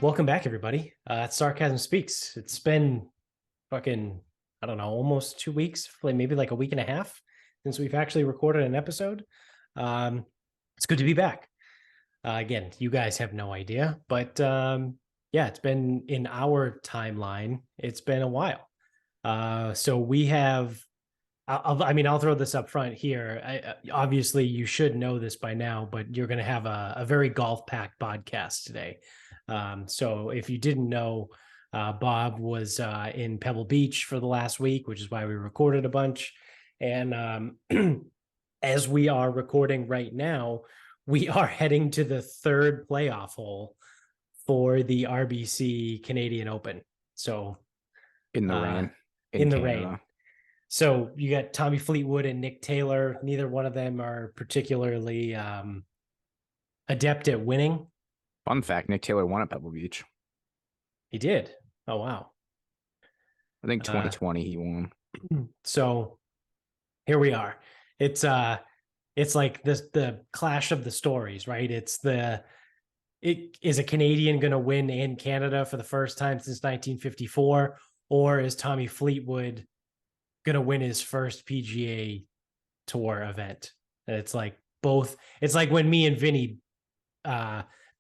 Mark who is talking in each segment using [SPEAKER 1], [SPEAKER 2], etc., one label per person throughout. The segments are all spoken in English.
[SPEAKER 1] Welcome back, everybody. It's Sarcasm Speaks. It's been fucking, I don't know, almost 2 weeks, maybe like a week and a half since we've actually recorded an episode. It's good to be back. Again, you guys have no idea, but yeah, it's been in our timeline. It's been a while. So we have, I'll throw this up front here. Obviously, you should know this by now, but you're going to have a very golf-packed podcast today. So if you didn't know, Bob was in Pebble Beach for the last week, which is why we recorded a bunch. And as we are recording right now, we are heading to the third playoff hole for the RBC Canadian Open. So
[SPEAKER 2] in the rain,
[SPEAKER 1] in the
[SPEAKER 2] Canada.
[SPEAKER 1] rain. So you got Tommy Fleetwood and Nick Taylor. Neither one of them are particularly adept at winning.
[SPEAKER 2] Fun fact, Nick Taylor won at Pebble Beach.
[SPEAKER 1] He did. Oh, wow.
[SPEAKER 2] I think 2020 he won.
[SPEAKER 1] So here we are. It's like the clash of the stories, right? It is a Canadian going to win in Canada for the first time since 1954, or is Tommy Fleetwood going to win his first PGA Tour event? And it's like both. It's like when me and Vinny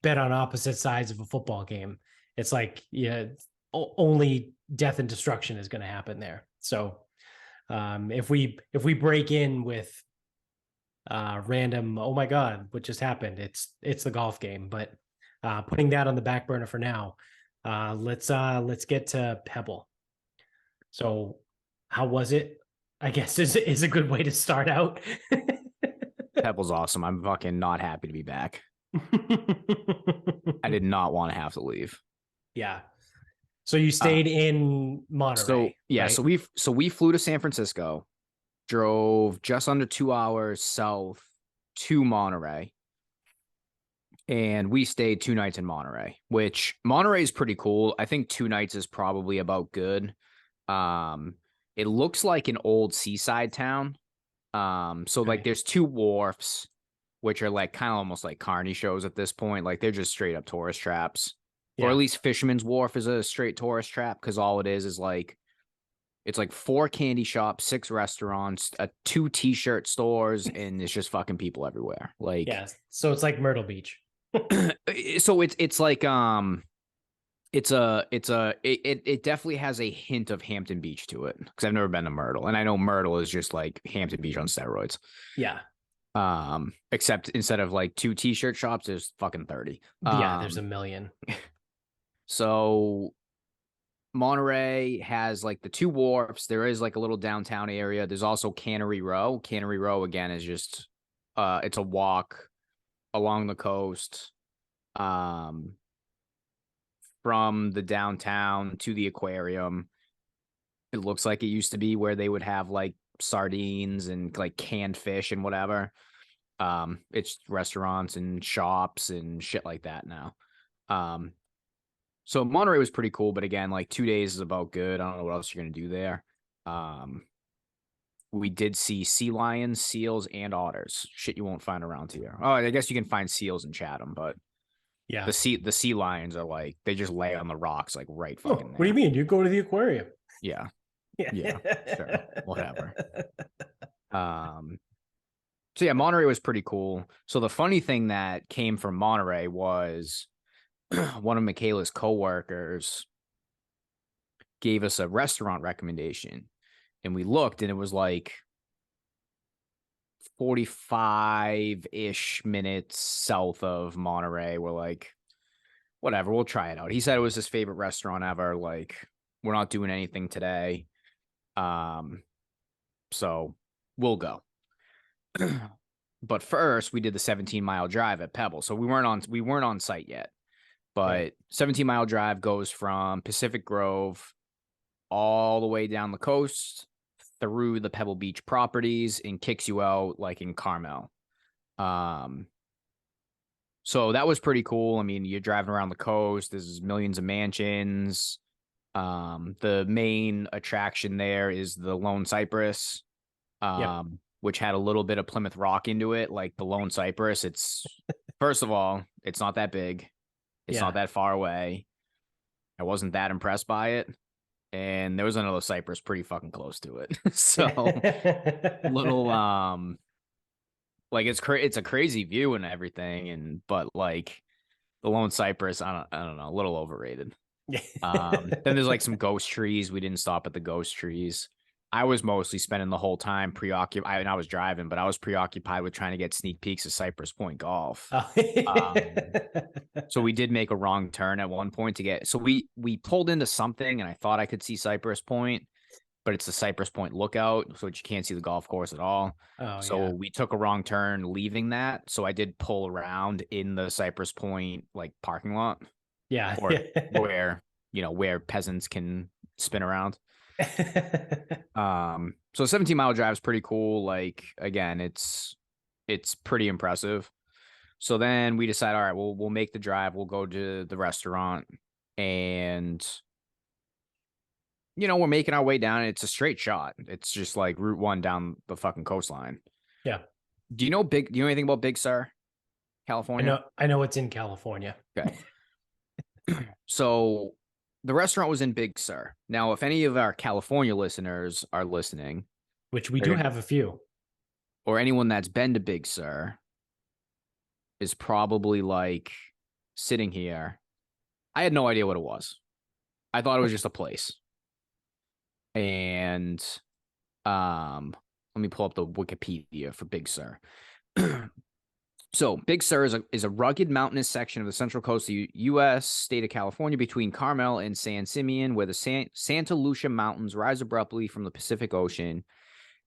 [SPEAKER 1] bet on opposite sides of a football game. It's like, yeah, only death and destruction is going to happen there. So if we break in with random, oh my God, what just happened? It's the golf game. But putting that on the back burner for now, let's get to Pebble. So how was it? I guess is a good way to start out.
[SPEAKER 2] Pebble's awesome. I'm fucking not happy to be back. I did not want to have to leave.
[SPEAKER 1] Yeah. So you stayed in Monterey.
[SPEAKER 2] So yeah,
[SPEAKER 1] right?
[SPEAKER 2] so we flew to San Francisco, drove just under 2 hours south to Monterey, and we stayed 2 nights in Monterey, which Monterey is pretty cool. I think 2 nights is probably about good. It looks like an old seaside town. So like there's 2 wharfs, which are like kind of almost like carny shows at this point. Like they're just straight up tourist traps. Yeah. Or at least Fisherman's Wharf is a straight tourist trap, because all it is like, it's like 4 candy shops, 6 restaurants, 2 t-shirt stores, and it's just fucking people everywhere. Like,
[SPEAKER 1] yeah, so it's like Myrtle Beach.
[SPEAKER 2] So it's like it definitely has a hint of Hampton Beach to it, because I've never been to Myrtle, and I know Myrtle is just like Hampton Beach on steroids.
[SPEAKER 1] Yeah.
[SPEAKER 2] Except instead of like 2 t-shirt shops, there's fucking 30.
[SPEAKER 1] Yeah, there's a million.
[SPEAKER 2] So Monterey has like the 2 wharfs. There is like a little downtown area. There's also Cannery Row. Cannery Row, again, is just it's a walk along the coast from the downtown to the aquarium. It looks like it used to be where they would have like sardines and like canned fish and whatever. It's restaurants and shops and shit like that now. So Monterey was pretty cool, but again, like 2 days is about good. I don't know what else you're gonna do there. We did see sea lions, seals, and otters. Shit you won't find around here. Oh, I guess you can find seals in Chatham, but
[SPEAKER 1] yeah,
[SPEAKER 2] the sea lions are like, they just lay on the rocks like right fucking there.
[SPEAKER 1] What do you mean? You go to the aquarium?
[SPEAKER 2] Yeah. Yeah, sure. Whatever. So yeah, Monterey was pretty cool. So the funny thing that came from Monterey was one of Michaela's coworkers gave us a restaurant recommendation, and we looked, and it was like 45-ish minutes south of Monterey. We're like, whatever, we'll try it out. He said it was his favorite restaurant ever. Like, we're not doing anything today. So we'll go. But first we did the 17-mile drive at Pebble. So we weren't on site yet. But 17-mile drive goes from Pacific Grove all the way down the coast through the Pebble Beach properties and kicks you out like in Carmel. So that was pretty cool. I mean, you're driving around the coast. There's millions of mansions. The main attraction there is the Lone Cypress, which had a little bit of Plymouth Rock into it. Like the Lone Cypress, it's first of all, it's not that big. It's not that far away. I wasn't that impressed by it. And there was another cypress pretty fucking close to it. So little like it's a crazy view and everything, and but like the lone cypress, I don't know, a little overrated. Then there's like some ghost trees. We didn't stop at the ghost trees. I was mostly spending the whole time preoccupied, and I was driving, but I was preoccupied with trying to get sneak peeks of Cypress Point Golf.
[SPEAKER 1] Oh.
[SPEAKER 2] So we did make a wrong turn at one point to get. So we pulled into something, and I thought I could see Cypress Point, but it's the Cypress Point lookout, so you can't see the golf course at all.
[SPEAKER 1] Oh,
[SPEAKER 2] So
[SPEAKER 1] yeah.
[SPEAKER 2] we took a wrong turn leaving that. So I did pull around in the Cypress Point like parking lot,
[SPEAKER 1] Yeah.
[SPEAKER 2] or where where peasants can spin around. So 17-mile drive is pretty cool. Like again, it's pretty impressive. So then we decide, all right, we'll make the drive. We'll go to the restaurant, and we're making our way down. It's a straight shot. It's just like Route 1 down the fucking coastline.
[SPEAKER 1] Yeah.
[SPEAKER 2] Do you know anything about Big Sur, California?
[SPEAKER 1] I know it's in California.
[SPEAKER 2] Okay. So the restaurant was in Big Sur. Now, if any of our California listeners are listening,
[SPEAKER 1] Which we do have a few.
[SPEAKER 2] or anyone that's been to Big Sur, is probably like sitting here. I had no idea what it was. I thought it was just a place. And let me pull up the Wikipedia for Big Sur. So Big Sur is a rugged mountainous section of the central coast of the U.S. state of California between Carmel and San Simeon, where the Santa Lucia Mountains rise abruptly from the Pacific Ocean.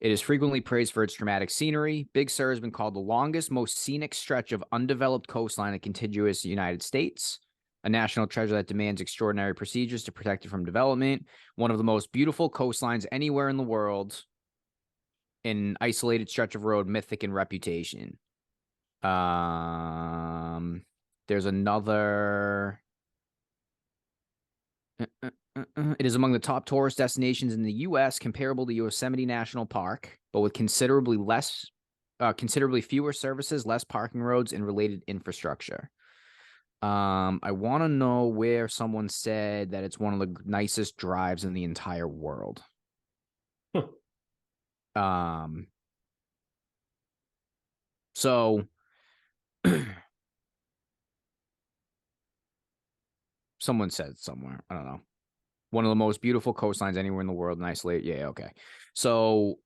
[SPEAKER 2] It is frequently praised for its dramatic scenery. Big Sur has been called the longest, most scenic stretch of undeveloped coastline in the contiguous United States, a national treasure that demands extraordinary procedures to protect it from development, one of the most beautiful coastlines anywhere in the world, an isolated stretch of road mythic in reputation. There's another. It is among the top tourist destinations in the U.S., comparable to Yosemite National Park, but with considerably fewer services, less parking roads, and related infrastructure. I want to know where someone said that it's one of the nicest drives in the entire world. So someone said somewhere, I don't know, one of the most beautiful coastlines anywhere in the world, and isolate. Yeah, okay. So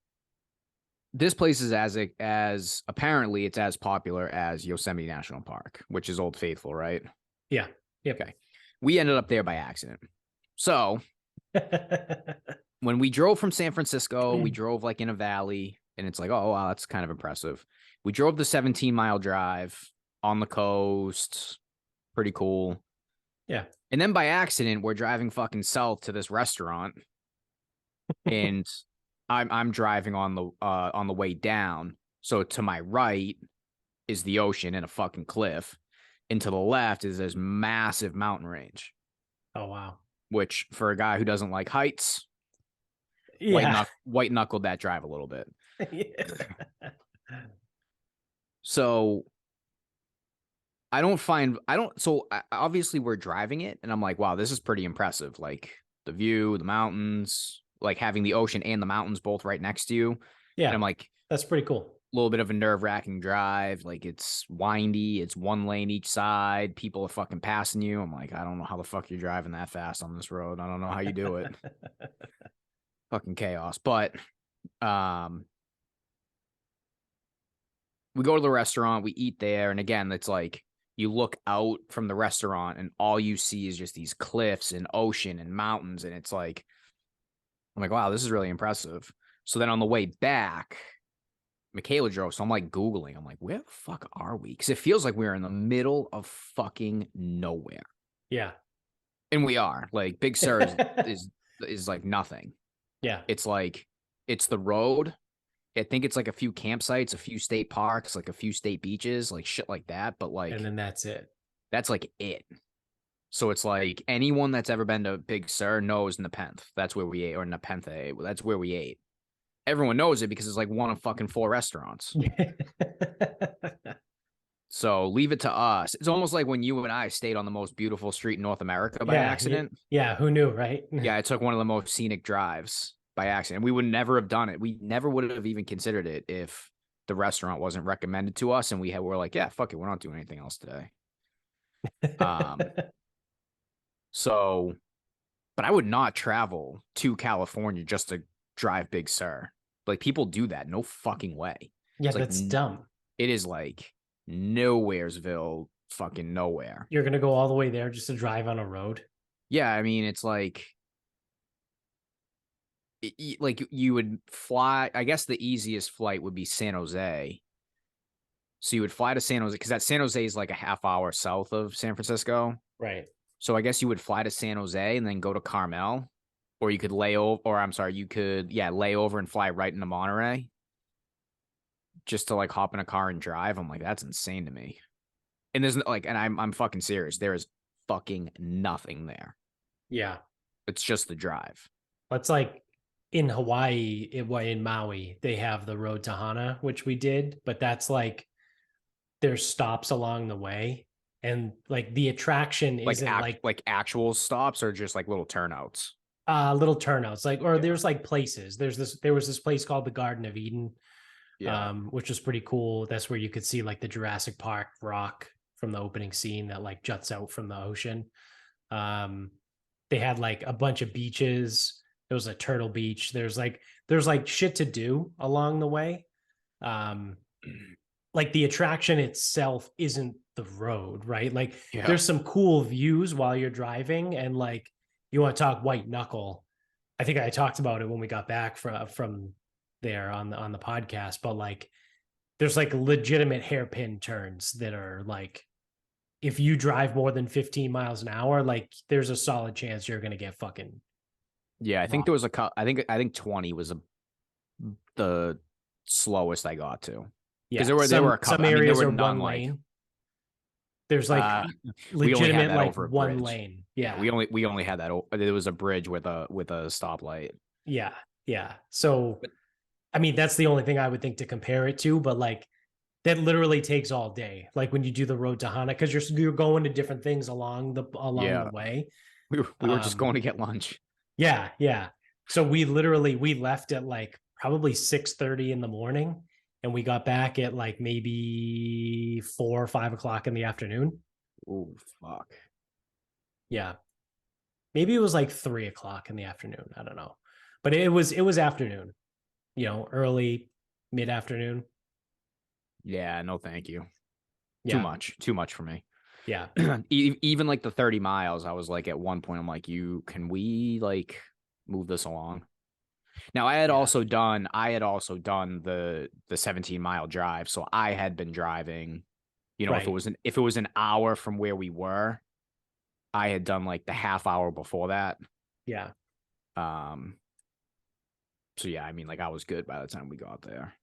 [SPEAKER 2] this place is as apparently it's as popular as Yosemite National Park, which is Old Faithful, right?
[SPEAKER 1] Yeah. Yep.
[SPEAKER 2] Okay. We ended up there by accident. So when we drove from San Francisco, we drove like in a valley, and it's like, oh, wow, that's kind of impressive. We drove the 17-mile drive on the coast. Pretty cool.
[SPEAKER 1] Yeah.
[SPEAKER 2] And then by accident, we're driving fucking south to this restaurant, and I'm driving on the way down. So to my right is the ocean and a fucking cliff, and to the left is this massive mountain range.
[SPEAKER 1] Oh, wow.
[SPEAKER 2] Which for a guy who doesn't like heights,
[SPEAKER 1] Yeah.
[SPEAKER 2] white knuckled that drive a little bit.
[SPEAKER 1] Yeah.
[SPEAKER 2] So so obviously we're driving it, and I'm like, wow, this is pretty impressive. Like the view, the mountains, like having the ocean and the mountains both right next to you.
[SPEAKER 1] Yeah.
[SPEAKER 2] And I'm like,
[SPEAKER 1] that's pretty cool.
[SPEAKER 2] A little bit of a nerve-wracking drive. Like it's windy, it's one lane each side. People are fucking passing you. I'm like, I don't know how the fuck you're driving that fast on this road. I don't know how you do it. Fucking chaos. But we go to the restaurant, we eat there, and again, it's like you look out from the restaurant and all you see is just these cliffs and ocean and mountains, and it's like, I'm like, wow, this is really impressive. So then on the way back, Michaela drove, so I'm like Googling. I'm like, where the fuck are we? Because it feels like we're in the middle of fucking nowhere.
[SPEAKER 1] Yeah.
[SPEAKER 2] And we are. Like Big Sur is like nothing.
[SPEAKER 1] Yeah.
[SPEAKER 2] It's like it's the road. I think it's like a few campsites, a few state parks, like a few state beaches, like shit like that. But like,
[SPEAKER 1] and then that's it.
[SPEAKER 2] That's like it. So it's like anyone that's ever been to Big Sur knows Nepenthe. That's where we ate, or Nepenthe. That's where we ate. Everyone knows it because it's like one of fucking 4 restaurants. So leave it to us. It's almost like when you and I stayed on the most beautiful street in North America by
[SPEAKER 1] Yeah,
[SPEAKER 2] accident.
[SPEAKER 1] yeah. Who knew, right?
[SPEAKER 2] Yeah, I took one of the most scenic drives by accident. We would never have done it. We never would have even considered it if the restaurant wasn't recommended to us and we're like, yeah, fuck it, we're not doing anything else today. Um, so but I would not travel to California just to drive Big Sur. Like people do that. No fucking way.
[SPEAKER 1] Yeah,
[SPEAKER 2] It's like
[SPEAKER 1] that's dumb.
[SPEAKER 2] it is like nowheresville, fucking nowhere.
[SPEAKER 1] You're gonna go all the way there just to drive on a road.
[SPEAKER 2] Yeah, I mean, it's like like you would fly. I guess the easiest flight would be San Jose. So you would fly to San Jose because that San Jose is like a half hour south of San Francisco.
[SPEAKER 1] Right.
[SPEAKER 2] So I guess you would fly to San Jose and then go to Carmel, or you could lay over, or I'm sorry, you could lay over and fly right into Monterey, just to like hop in a car and drive. I'm like, that's insane to me. And there's like, and I'm fucking serious. There is fucking nothing there.
[SPEAKER 1] Yeah.
[SPEAKER 2] It's just the drive.
[SPEAKER 1] It's like in Hawaii, in Maui, they have the road to Hana, which we did, but that's like there's stops along the way. And like the attraction
[SPEAKER 2] Like
[SPEAKER 1] isn't
[SPEAKER 2] like actual stops or just like little turnouts.
[SPEAKER 1] little turnouts, like, or
[SPEAKER 2] Yeah.
[SPEAKER 1] there's like places. There was this place called the Garden of Eden,
[SPEAKER 2] Yeah.
[SPEAKER 1] which was pretty cool. That's where you could see like the Jurassic Park rock from the opening scene that like juts out from the ocean. Um, they had like a bunch of beaches. There was a Turtle Beach. There's like shit to do along the way. Um, like the attraction itself isn't the road, right? Like
[SPEAKER 2] Yeah.
[SPEAKER 1] there's some cool views while you're driving, and like you want to talk white knuckle. I think I talked about it when we got back from there on the podcast, but like there's like legitimate hairpin turns that are like if you drive more than 15 miles an hour, like there's a solid chance you're gonna get fucking
[SPEAKER 2] Yeah. I think there was I think 20 was the slowest I got to. Because there were a couple.
[SPEAKER 1] Some areas
[SPEAKER 2] there were
[SPEAKER 1] are
[SPEAKER 2] none
[SPEAKER 1] one
[SPEAKER 2] like
[SPEAKER 1] lane. There's like
[SPEAKER 2] we only had
[SPEAKER 1] legitimate
[SPEAKER 2] that
[SPEAKER 1] like
[SPEAKER 2] over a
[SPEAKER 1] one
[SPEAKER 2] bridge.
[SPEAKER 1] lane. Yeah.
[SPEAKER 2] We only had that. There was a bridge with a stoplight.
[SPEAKER 1] Yeah. Yeah. So I mean, that's the only thing I would think to compare it to, but like that literally takes all day. Like when you do the road to Hana, because you're going to different things along the way.
[SPEAKER 2] We were just going to get lunch.
[SPEAKER 1] Yeah, yeah. So we left at like probably 6:30 in the morning, and we got back at like maybe 4 or 5 o'clock in the afternoon.
[SPEAKER 2] Oh fuck.
[SPEAKER 1] Yeah. Maybe it was like 3 o'clock in the afternoon. I don't know. But it was afternoon, early, mid-afternoon.
[SPEAKER 2] Yeah, no, thank you.
[SPEAKER 1] Yeah.
[SPEAKER 2] Too much for me.
[SPEAKER 1] Yeah.
[SPEAKER 2] Even like the 30 miles, I was like at one point, I'm like, can we like move this along? Now I had also done the 17-mile drive. So I had been driving,
[SPEAKER 1] Right.
[SPEAKER 2] if it was an hour from where we were, I had done like the half hour before that.
[SPEAKER 1] Yeah.
[SPEAKER 2] So yeah, I mean, like I was good by the time we got there.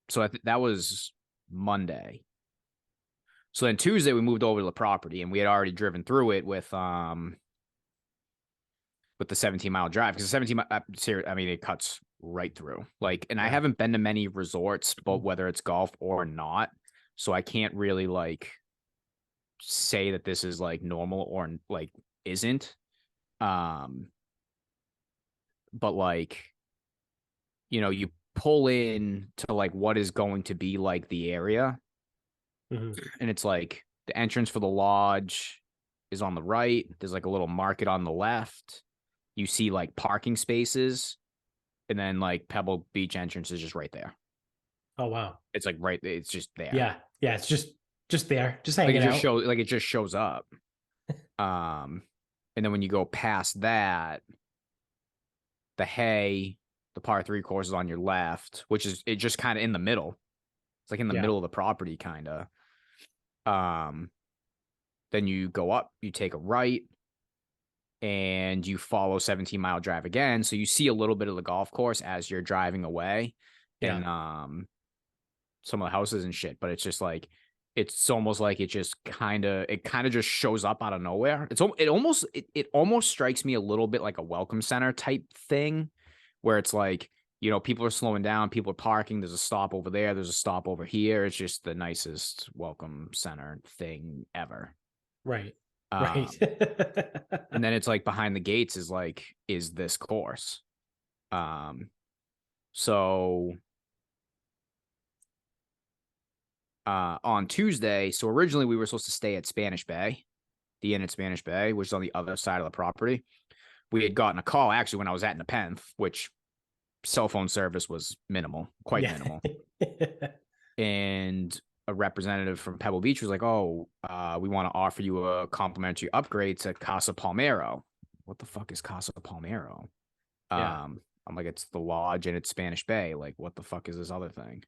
[SPEAKER 2] So that was Monday. So then Tuesday we moved over to the property and we had already driven through it with the 17-mile drive because the 17 I mean, it cuts right through. Like, and I haven't been to many resorts, but whether it's golf or not, so I can't really like say that this is like normal or like isn't. But like, you pull in to like what is going to be like the area.
[SPEAKER 1] Mm-hmm.
[SPEAKER 2] And it's like the entrance for the lodge is on the right. There's like a little market on the left. You see like parking spaces. And then like Pebble Beach entrance is just right there.
[SPEAKER 1] Oh, wow.
[SPEAKER 2] It's like it's just there.
[SPEAKER 1] Yeah. Yeah. It's just there. Just hanging out.
[SPEAKER 2] It just shows up. And then when you go past that, the par 3 course is on your left, which is it just kind of in the middle. It's like in the middle of the property, kind of. Then you go up, you take a right, and you follow 17-mile drive again. So you see a little bit of the golf course as you're driving away, and some of the houses and shit. But it's just like it's almost like it kind of just shows up out of nowhere. It almost strikes me a little bit like a welcome center type thing, where it's like people are slowing down, people are parking. There's a stop over there. There's a stop over here. It's just the nicest welcome center thing ever.
[SPEAKER 1] Right. Right.
[SPEAKER 2] Um, and then it's like behind the gates is this course. So on Tuesday, so originally we were supposed to stay at Spanish Bay, the inn at Spanish Bay, which is on the other side of the property. We had gotten a call actually when I was at Nepenthe, which cell phone service was minimal, quite
[SPEAKER 1] Yeah.
[SPEAKER 2] minimal. And a representative from Pebble Beach was like, "Oh, we want to offer you a complimentary upgrade to Casa Palmero." What the fuck is Casa Palmero?
[SPEAKER 1] Yeah.
[SPEAKER 2] I'm like, it's the lodge and it's Spanish Bay. Like, what the fuck is this other thing?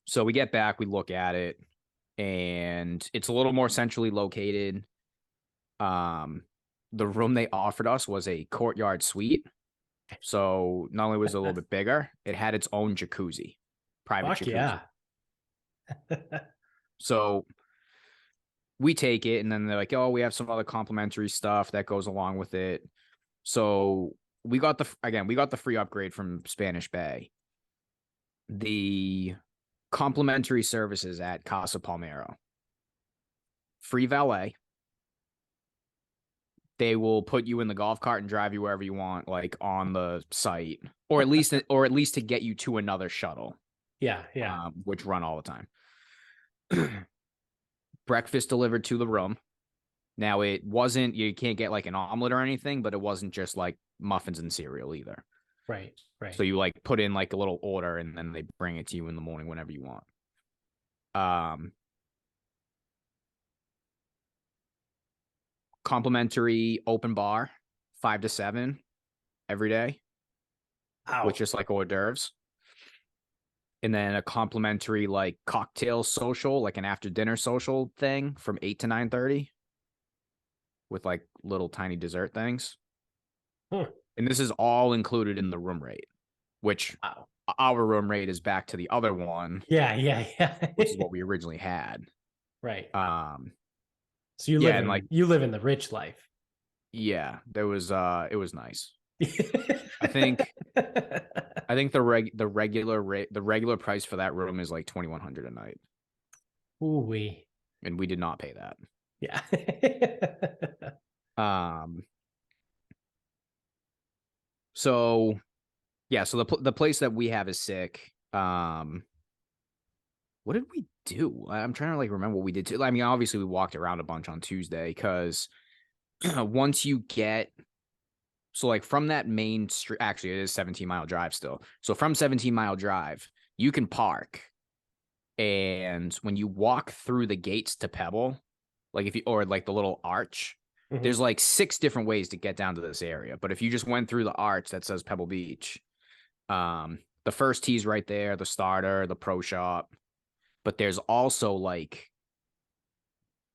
[SPEAKER 2] So we get back, we look at it, and it's a little more centrally located. The room they offered us was a courtyard suite. So not only was it a little bit bigger, it had its own jacuzzi, private
[SPEAKER 1] Fuck
[SPEAKER 2] jacuzzi.
[SPEAKER 1] yeah.
[SPEAKER 2] So we take it, and then they're like, "Oh, we have some other complimentary stuff that goes along with it." So we got the free upgrade from Spanish Bay. The complimentary services at Casa Palmero. Free valet. They will put you in the golf cart and drive you wherever you want, like on the site, or at least to get you to another shuttle.
[SPEAKER 1] Yeah. Yeah.
[SPEAKER 2] Which run all the time. Breakfast delivered to the room. Now it wasn't, you can't get like an omelet or anything, but it wasn't just like muffins and cereal either.
[SPEAKER 1] Right. Right.
[SPEAKER 2] So you like put in like a little order and then they bring it to you in the morning whenever you want. Complimentary open bar, 5 to 7 every day,
[SPEAKER 1] Ow.
[SPEAKER 2] with just like hors d'oeuvres. And then a complimentary like cocktail social, like an after dinner social thing from 8 to 9:30 with like little tiny dessert things. And this is all included in the room rate, which
[SPEAKER 1] Wow.
[SPEAKER 2] our room rate is back to the other one,
[SPEAKER 1] Yeah. Yeah. Yeah.
[SPEAKER 2] which is what we originally had.
[SPEAKER 1] Right.
[SPEAKER 2] Um,
[SPEAKER 1] So you
[SPEAKER 2] yeah,
[SPEAKER 1] live
[SPEAKER 2] and
[SPEAKER 1] in
[SPEAKER 2] like,
[SPEAKER 1] you live in the rich life.
[SPEAKER 2] yeah, it was nice. I think the regular price for that room is like $2,100 a night,
[SPEAKER 1] Ooh wee.
[SPEAKER 2] and we did not pay that.
[SPEAKER 1] Yeah.
[SPEAKER 2] So yeah, so the place that we have is sick. What did we do? I'm trying to like remember what we did too. I mean, obviously we walked around a bunch on Tuesday because once you get so like from that main street, actually it is 17-mile drive still. So from 17-mile drive, you can park. And when you walk through the gates to Pebble, like if you or like the little arch, there's like 6 different ways to get down to this area. But if you just went through the arch that says Pebble Beach, the first tee's right there, the starter, the pro shop. But there's also like,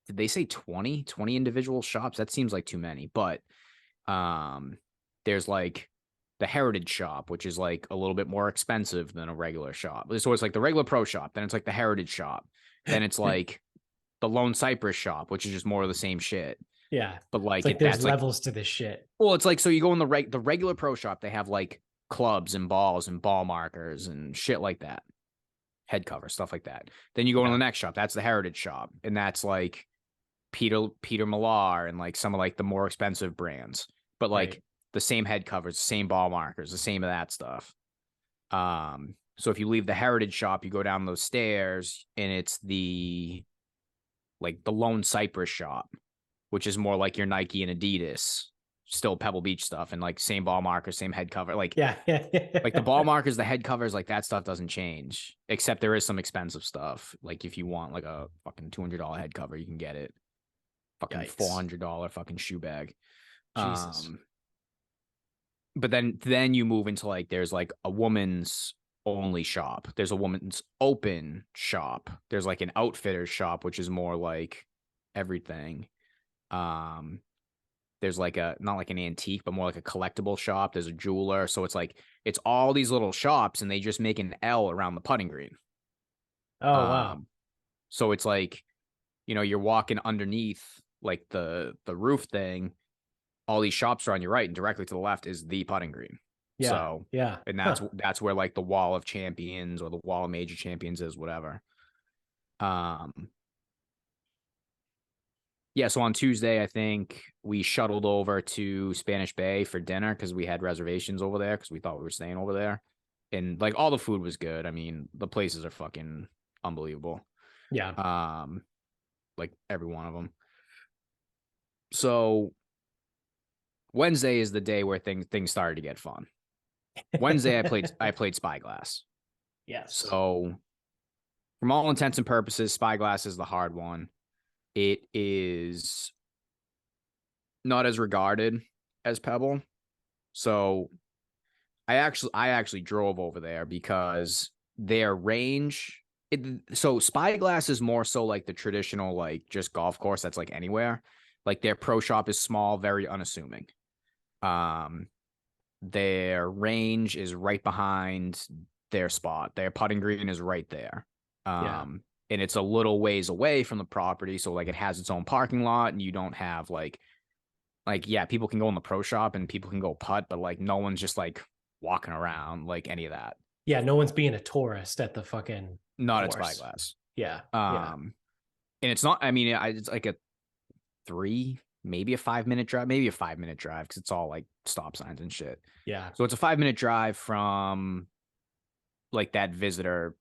[SPEAKER 2] did they say 20 individual shops? That seems like too many. But there's like the Heritage Shop, which is like a little bit more expensive than a regular shop. So it's like the regular pro shop, then it's like the Heritage Shop, then it's like the Lone Cypress Shop, which is just more of the same shit.
[SPEAKER 1] Yeah.
[SPEAKER 2] But like,
[SPEAKER 1] It's like there's
[SPEAKER 2] that's
[SPEAKER 1] levels to this shit.
[SPEAKER 2] well, it's like, so you go in the regular pro shop, they have like clubs and balls and ball markers and shit like that, head cover stuff like that. Then you go to the next shop, that's the Heritage Shop, and that's like Peter Millar and like some of like the more expensive brands, but like the same head covers, the same ball markers, the same of that stuff. So if you leave the Heritage Shop, you go down those stairs and it's the Lone Cypress Shop, which is more like your Nike and Adidas, still Pebble Beach stuff, and like same ball markers, same head cover. Like,
[SPEAKER 1] Yeah.
[SPEAKER 2] like the ball markers, the head covers, like that stuff doesn't change, except there is some expensive stuff. Like if you want like a fucking $200 head cover, you can get it. Fucking
[SPEAKER 1] Yikes.
[SPEAKER 2] $400 fucking shoe bag.
[SPEAKER 1] Jesus.
[SPEAKER 2] But then you move into like, there's like a woman's only shop. There's a woman's open shop. There's like an outfitter shop, which is more like everything. There's like a, not like an antique, but more like a collectible shop. There's a jeweler. So it's like, it's all these little shops and they just make an L around the putting green.
[SPEAKER 1] Oh, wow.
[SPEAKER 2] So it's like, you're walking underneath like the roof thing. All these shops are on your right, and directly to the left is the putting green.
[SPEAKER 1] Yeah.
[SPEAKER 2] So,
[SPEAKER 1] Yeah.
[SPEAKER 2] and
[SPEAKER 1] Huh.
[SPEAKER 2] that's where like the Wall of Champions or the Wall of Major Champions is, whatever. Um, yeah, so on Tuesday, I think we shuttled over to Spanish Bay for dinner because we had reservations over there because we thought we were staying over there. And like all the food was good. I mean, the places are fucking unbelievable.
[SPEAKER 1] Yeah.
[SPEAKER 2] Um, like every one of them. So Wednesday is the day where things started to get fun. Wednesday I played Spyglass.
[SPEAKER 1] Yes.
[SPEAKER 2] So from all intents and purposes, Spyglass is the hard one. It is not as regarded as Pebble. So I actually drove over there because their range so Spyglass is more so like the traditional like just golf course that's like anywhere. Like their pro shop is small, very unassuming. Um their range is right behind their spot. Their putting green is right there.
[SPEAKER 1] Yeah.
[SPEAKER 2] And it's a little ways away from the property, so like it has its own parking lot and you don't have like yeah, people can go in the pro shop and people can go putt, but like no one's just like walking around like any of that.
[SPEAKER 1] Yeah. No one's being a tourist at the fucking
[SPEAKER 2] Not at
[SPEAKER 1] course.
[SPEAKER 2] Spyglass.
[SPEAKER 1] Yeah. Yeah.
[SPEAKER 2] Um, and it's not. I mean, it's like a 3, maybe a 5 minute drive, maybe a 5 minute drive because it's all like stop signs and shit.
[SPEAKER 1] Yeah.
[SPEAKER 2] So it's a 5 minute drive from like that visitor.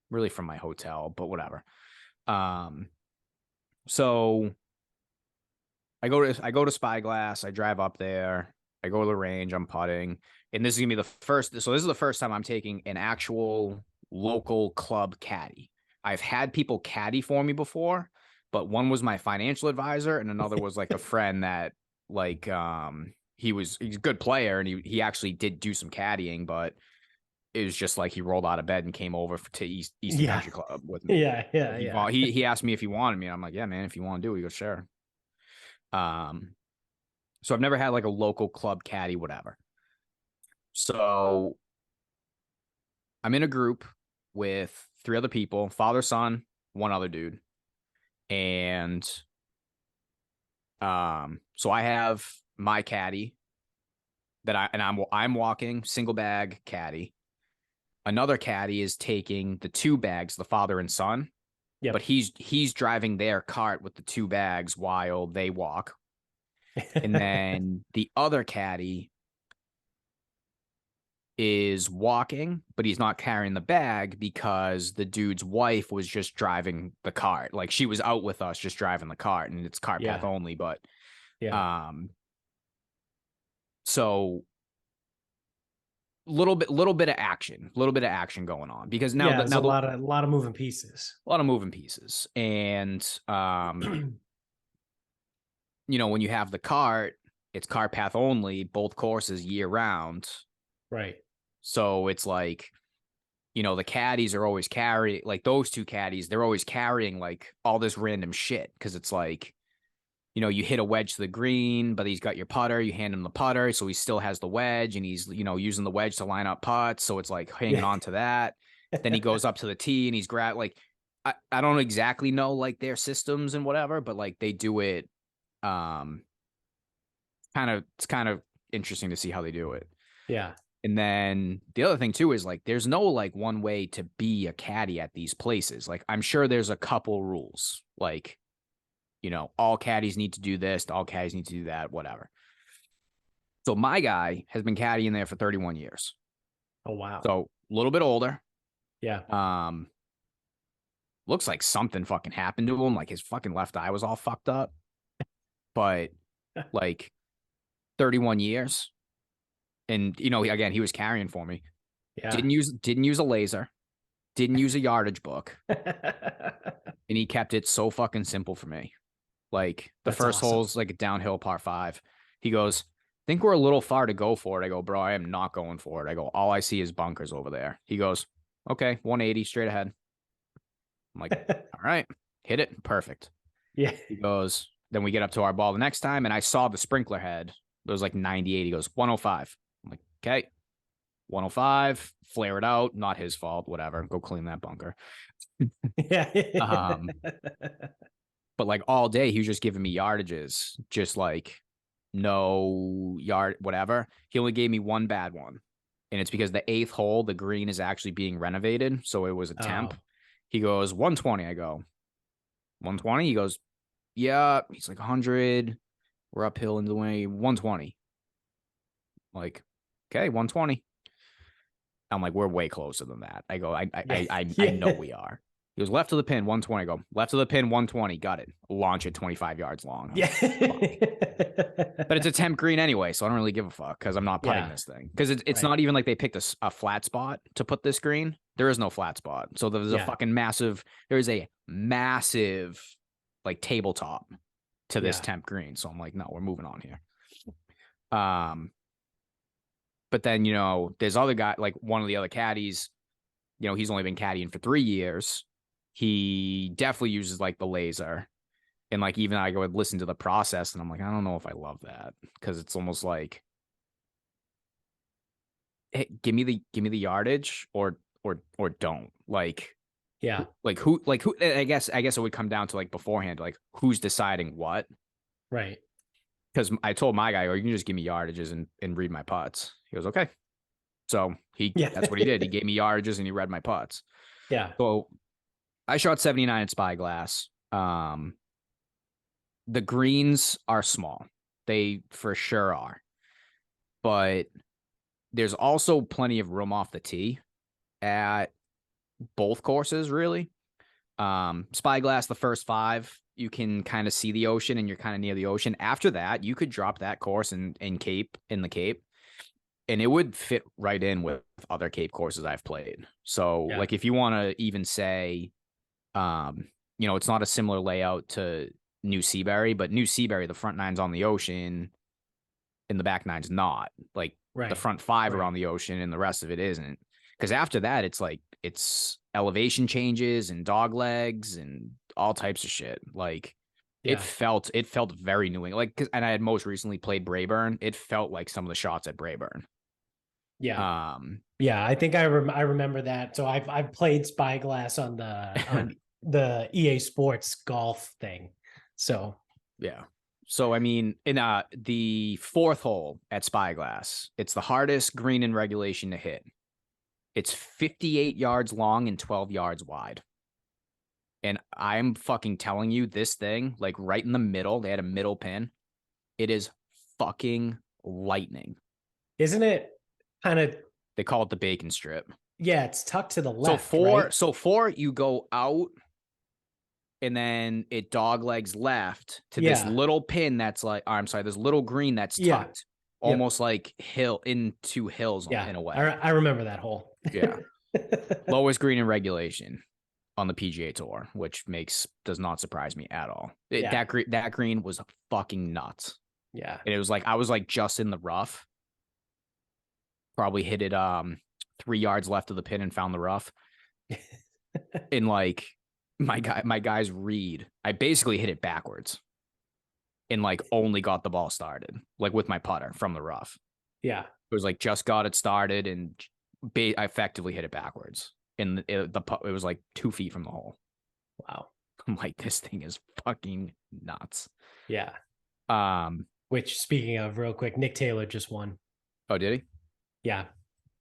[SPEAKER 2] Really from my hotel, but whatever. Um, so I go to Spyglass. I drive up there. I go to the range. I'm putting, and this is gonna be the first. So this is the first time I'm taking an actual local club caddy. I've had people caddy for me before, but one was my financial advisor, and another was like a friend that like he's a good player, and he actually did do some caddying, but it was just like he rolled out of bed and came over to Easton
[SPEAKER 1] Yeah.
[SPEAKER 2] Country Club with me.
[SPEAKER 1] Yeah. Yeah.
[SPEAKER 2] Like
[SPEAKER 1] Yeah.
[SPEAKER 2] he asked me if he wanted me, and I'm like, yeah, man, if you want to do it, you go share. Um, so I've never had like a local club caddy, whatever. So I'm in a group with 3 other people, father, son, one other dude. And so I have my caddy that I'm walking single bag caddy. Another caddy is taking the 2 bags, the father and son, but
[SPEAKER 1] Yep.
[SPEAKER 2] he's driving their cart with the 2 bags while they walk. And then the other caddy is walking, but he's not carrying the bag because the dude's wife was just driving the cart. Like she was out with us just driving the cart and it's cart path
[SPEAKER 1] Yeah.
[SPEAKER 2] only, but
[SPEAKER 1] Yeah.
[SPEAKER 2] um so little bit of action, going on because now
[SPEAKER 1] Yeah.
[SPEAKER 2] the
[SPEAKER 1] There's
[SPEAKER 2] now the
[SPEAKER 1] a lot of moving pieces.
[SPEAKER 2] a lot of moving pieces. And when you have the cart, it's cart path only, both courses year round.
[SPEAKER 1] Right.
[SPEAKER 2] So it's like the caddies are always carrying like those 2 caddies, they're always carrying like all this random shit because it's like, you hit a wedge to the green, but he's got your putter, you hand him the putter, so he still has the wedge and he's, using the wedge to line up putts. So it's like hanging
[SPEAKER 1] Yeah.
[SPEAKER 2] on to that. Then he goes up to the tee and he's like, I don't exactly know like their systems and whatever, but like they do it. It's kind of interesting to see how they do it.
[SPEAKER 1] Yeah.
[SPEAKER 2] And then the other thing too is like there's no like one way to be a caddy at these places. Like I'm sure there's a couple rules. Like, all caddies need to do this, all caddies need to do that, whatever. So my guy has been caddying there for 31 years.
[SPEAKER 1] Oh wow.
[SPEAKER 2] So a little bit older.
[SPEAKER 1] Yeah.
[SPEAKER 2] Looks like something fucking happened to him. Like his fucking left eye was all fucked up. But like 31 years. And again, he was carrying for me.
[SPEAKER 1] Yeah.
[SPEAKER 2] Didn't use a laser, didn't use a yardage book, and he kept it so fucking simple for me. Like the
[SPEAKER 1] That's
[SPEAKER 2] first
[SPEAKER 1] awesome.
[SPEAKER 2] hole's like a downhill par 5. He goes, think we're a little far to go for it. I go, bro, I am not going for it. I go, all I see is bunkers over there. He goes, okay, 180 straight ahead. I'm like, all right, hit it. Perfect.
[SPEAKER 1] Yeah.
[SPEAKER 2] He goes, then we get up to our ball the next time, and I saw the sprinkler head. It was like 98. He goes, 105. I'm like, okay, 105, flare it out. Not his fault. Whatever. Go clean that bunker.
[SPEAKER 1] Yeah.
[SPEAKER 2] But like all day, he was just giving me yardages, just like no yard, whatever. He only gave me one bad one. And it's because the 8th hole, the green is actually being renovated. So it was a temp.
[SPEAKER 1] Oh,
[SPEAKER 2] He goes, 120. I go, 120? He goes, yeah. He's like, 100. We're uphill in the way, 120. Like, okay, 120. I'm like, we're way closer than that. I go, I
[SPEAKER 1] yeah,
[SPEAKER 2] I I, I know
[SPEAKER 1] yeah,
[SPEAKER 2] we are. He goes, left of the pin, 120. I go, left of the pin, 120. Got it. Launch it 25 yards long. I'm
[SPEAKER 1] yeah,
[SPEAKER 2] like, fuck. But it's a temp green anyway, so I don't really give a fuck because I'm not putting
[SPEAKER 1] yeah.
[SPEAKER 2] this thing. Because it's
[SPEAKER 1] Right.
[SPEAKER 2] not even like they picked a flat spot to put this green. There is no flat spot. So
[SPEAKER 1] Yeah,
[SPEAKER 2] there is a massive like tabletop to this
[SPEAKER 1] yeah,
[SPEAKER 2] temp green. So I'm like, no, we're moving on here. Um, but then, there's other guy, like one of the other caddies, he's only been caddying for 3 years. He definitely uses like the laser. And like even I would listen to the process and I'm like, I don't know if I love that because it's almost like, hey, give me the yardage or don't.
[SPEAKER 1] yeah.
[SPEAKER 2] Who I guess it would come down to like beforehand, like who's deciding what.
[SPEAKER 1] Right.
[SPEAKER 2] Because I told my guy, or you can just give me yardages and read my putts. He goes, okay. So
[SPEAKER 1] Yeah.
[SPEAKER 2] that's what he did. He gave me yardages and he read my putts.
[SPEAKER 1] Yeah.
[SPEAKER 2] So I shot 79 at Spyglass. The greens are small. They for sure are. But there's also plenty of room off the tee at both courses, really. Spyglass, the first 5, you can kind of see the ocean and you're kind of near the ocean. After that, you could drop that course in the Cape, and it would fit right in with other Cape courses I've played. So,
[SPEAKER 1] Yeah.
[SPEAKER 2] like, if you want to even say, it's not a similar layout to New Seabury, but New Seabury, the front 9's on the ocean and the back 9's not. Like, the
[SPEAKER 1] Right.
[SPEAKER 2] front 5 are
[SPEAKER 1] Right.
[SPEAKER 2] on the ocean and the rest of it isn't. Because after that, it's elevation changes and dog legs and all types of shit. Like,
[SPEAKER 1] Yeah.
[SPEAKER 2] it felt very New England. Like, and I had most recently played Brayburn. It felt like some of the shots at Brayburn.
[SPEAKER 1] Yeah.
[SPEAKER 2] Um,
[SPEAKER 1] Yeah. I think I remember that. So I've played Spyglass on the EA Sports golf thing. So
[SPEAKER 2] yeah. So I mean, in the 4th hole at Spyglass, it's the hardest green in regulation to hit. It's 58 yards long and 12 yards wide. And I'm fucking telling you, this thing, like right in the middle, they had a middle pin. It is fucking lightning.
[SPEAKER 1] isn't it kind of,
[SPEAKER 2] They call it the bacon strip.
[SPEAKER 1] yeah, it's tucked to the
[SPEAKER 2] So
[SPEAKER 1] left,
[SPEAKER 2] four,
[SPEAKER 1] right?
[SPEAKER 2] so four, you go out and then it dog legs left to this
[SPEAKER 1] Yeah.
[SPEAKER 2] little pin that's like, I'm sorry, this little green that's
[SPEAKER 1] Yeah.
[SPEAKER 2] tucked
[SPEAKER 1] Yep.
[SPEAKER 2] almost like hill into hills
[SPEAKER 1] Yeah.
[SPEAKER 2] in a way.
[SPEAKER 1] I remember that hole.
[SPEAKER 2] Yeah. Lowest green in regulation on the PGA Tour, which does not surprise me at all.
[SPEAKER 1] Yeah.
[SPEAKER 2] That green was fucking nuts.
[SPEAKER 1] Yeah.
[SPEAKER 2] And it was like I was like just in the rough. Probably hit it 3 yards left of the pin and found the rough. And like my guy's read, I basically hit it backwards and like only got the ball started, like with my putter from the rough.
[SPEAKER 1] Yeah.
[SPEAKER 2] It was like just got it started and I effectively hit it backwards. And it was like 2 feet from the hole.
[SPEAKER 1] Wow.
[SPEAKER 2] I'm like, this thing is fucking nuts.
[SPEAKER 1] Yeah.
[SPEAKER 2] Um,
[SPEAKER 1] Which, speaking of, real quick, Nick Taylor just won.
[SPEAKER 2] oh, did he?
[SPEAKER 1] Yeah.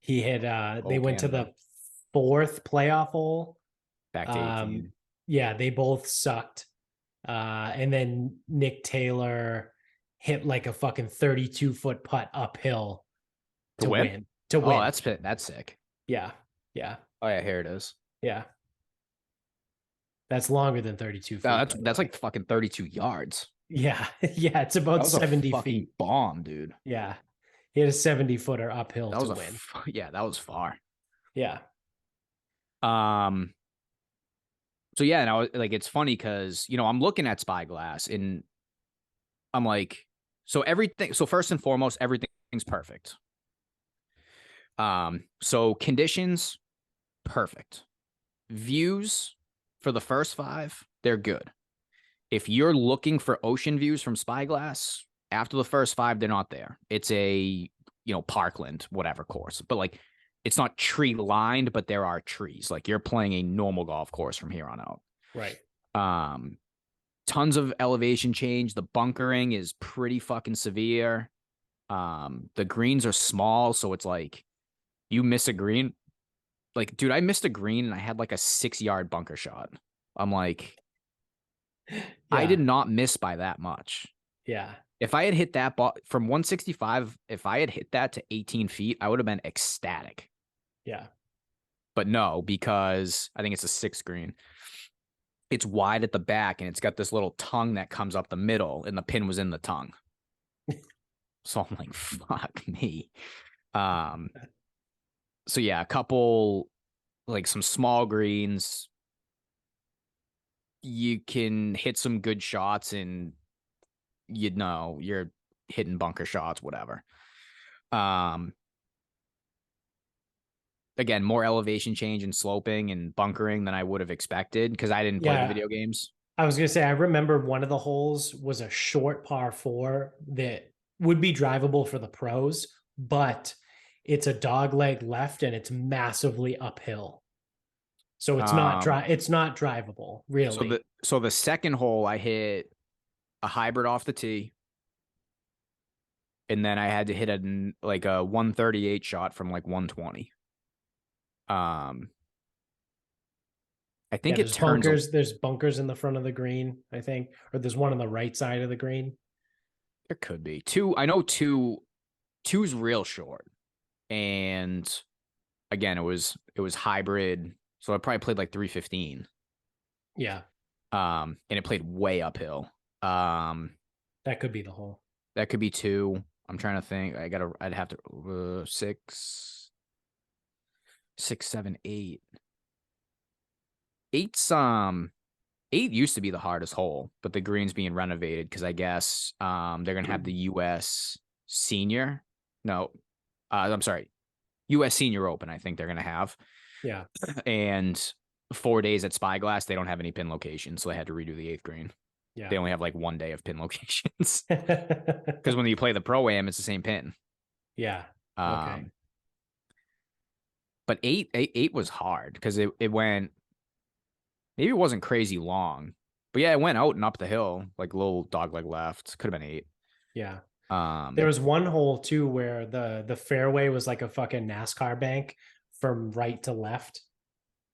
[SPEAKER 1] He hit they
[SPEAKER 2] Oh,
[SPEAKER 1] went to
[SPEAKER 2] Canada.
[SPEAKER 1] the 4th playoff hole.
[SPEAKER 2] Back to 18.
[SPEAKER 1] Yeah, they both sucked. And then Nick Taylor hit like a fucking 32-foot putt uphill
[SPEAKER 2] To
[SPEAKER 1] to
[SPEAKER 2] win?
[SPEAKER 1] win. To
[SPEAKER 2] Oh,
[SPEAKER 1] win.
[SPEAKER 2] that's sick.
[SPEAKER 1] Yeah. Yeah.
[SPEAKER 2] Oh yeah, here it is.
[SPEAKER 1] Yeah. That's longer than 32 feet.
[SPEAKER 2] Oh,
[SPEAKER 1] by
[SPEAKER 2] that's
[SPEAKER 1] the way.
[SPEAKER 2] like fucking 32 yards.
[SPEAKER 1] Yeah. Yeah. It's
[SPEAKER 2] That
[SPEAKER 1] about
[SPEAKER 2] was a
[SPEAKER 1] 70
[SPEAKER 2] fucking
[SPEAKER 1] feet.
[SPEAKER 2] bomb, dude.
[SPEAKER 1] Yeah. He had a 70-footer uphill
[SPEAKER 2] That
[SPEAKER 1] to
[SPEAKER 2] was
[SPEAKER 1] win.
[SPEAKER 2] yeah, that was far.
[SPEAKER 1] Yeah.
[SPEAKER 2] Um, so yeah, and I was like, it's funny because I'm looking at Spyglass and I'm like, so first and foremost, everything's perfect. So conditions, perfect. Views for the first 5, they're good. If you're looking for ocean views from Spyglass, after the first 5, they're not there. It's a, parkland, whatever course. But like, it's not tree lined, but there are trees. Like you're playing a normal golf course from here on out.
[SPEAKER 1] Right.
[SPEAKER 2] tons of elevation change. The bunkering is pretty fucking severe. The greens are small, so it's like you miss a green. Like, dude, I missed a green and I had like a 6-yard bunker shot. I'm like, I
[SPEAKER 1] Yeah.
[SPEAKER 2] did not miss by that much.
[SPEAKER 1] Yeah.
[SPEAKER 2] If I had hit that ball from 165, if I had hit that to 18 feet, I would have been ecstatic.
[SPEAKER 1] Yeah.
[SPEAKER 2] But no, because I think it's a 6 green. It's wide at the back and it's got this little tongue that comes up the middle, and the pin was in the tongue. So I'm like, fuck me. Um, so yeah, a couple like some small greens. You can hit some good shots and you're hitting bunker shots, whatever. Um, again, more elevation change and sloping and bunkering than I would have expected because I didn't play the
[SPEAKER 1] Yeah.
[SPEAKER 2] video games.
[SPEAKER 1] I was gonna say I remember one of the holes was a short par four that would be drivable for the pros, but it's a dog leg left and it's massively uphill. So
[SPEAKER 2] Um,
[SPEAKER 1] it's not drivable, really.
[SPEAKER 2] so the second hole I hit a hybrid off the tee, and then I had to hit a 138 shot from like 120. Um, I
[SPEAKER 1] Yeah,
[SPEAKER 2] think it turns a
[SPEAKER 1] there's bunkers in the front of the green, I think, or there's one on the right side of the green.
[SPEAKER 2] there could be two. I know two's real short, and again it was hybrid, so I probably played like 315.
[SPEAKER 1] Yeah,
[SPEAKER 2] And it played way uphill.
[SPEAKER 1] that could be the hole.
[SPEAKER 2] That could be two. I'm trying to think. I'd have to six, seven, eight. Eight's eight used to be the hardest hole, but the green's being renovated because I guess they're gonna have the U.S. Senior. No, I'm sorry, U.S. Senior Open. I think they're gonna have,
[SPEAKER 1] Yeah,
[SPEAKER 2] and 4 days at Spyglass they don't have any pin locations, so they had to redo the eighth green.
[SPEAKER 1] yeah.
[SPEAKER 2] They only have like 1 day of pin locations because when you play the pro-am, it's the same pin.
[SPEAKER 1] Yeah. Okay.
[SPEAKER 2] Um, but eight was hard because it went. Maybe it wasn't crazy long, but yeah, it went out and up the hill like a little dog leg left. Could have been eight.
[SPEAKER 1] Yeah. There
[SPEAKER 2] Um,
[SPEAKER 1] was one hole too where the fairway was like a fucking NASCAR bank from right to left.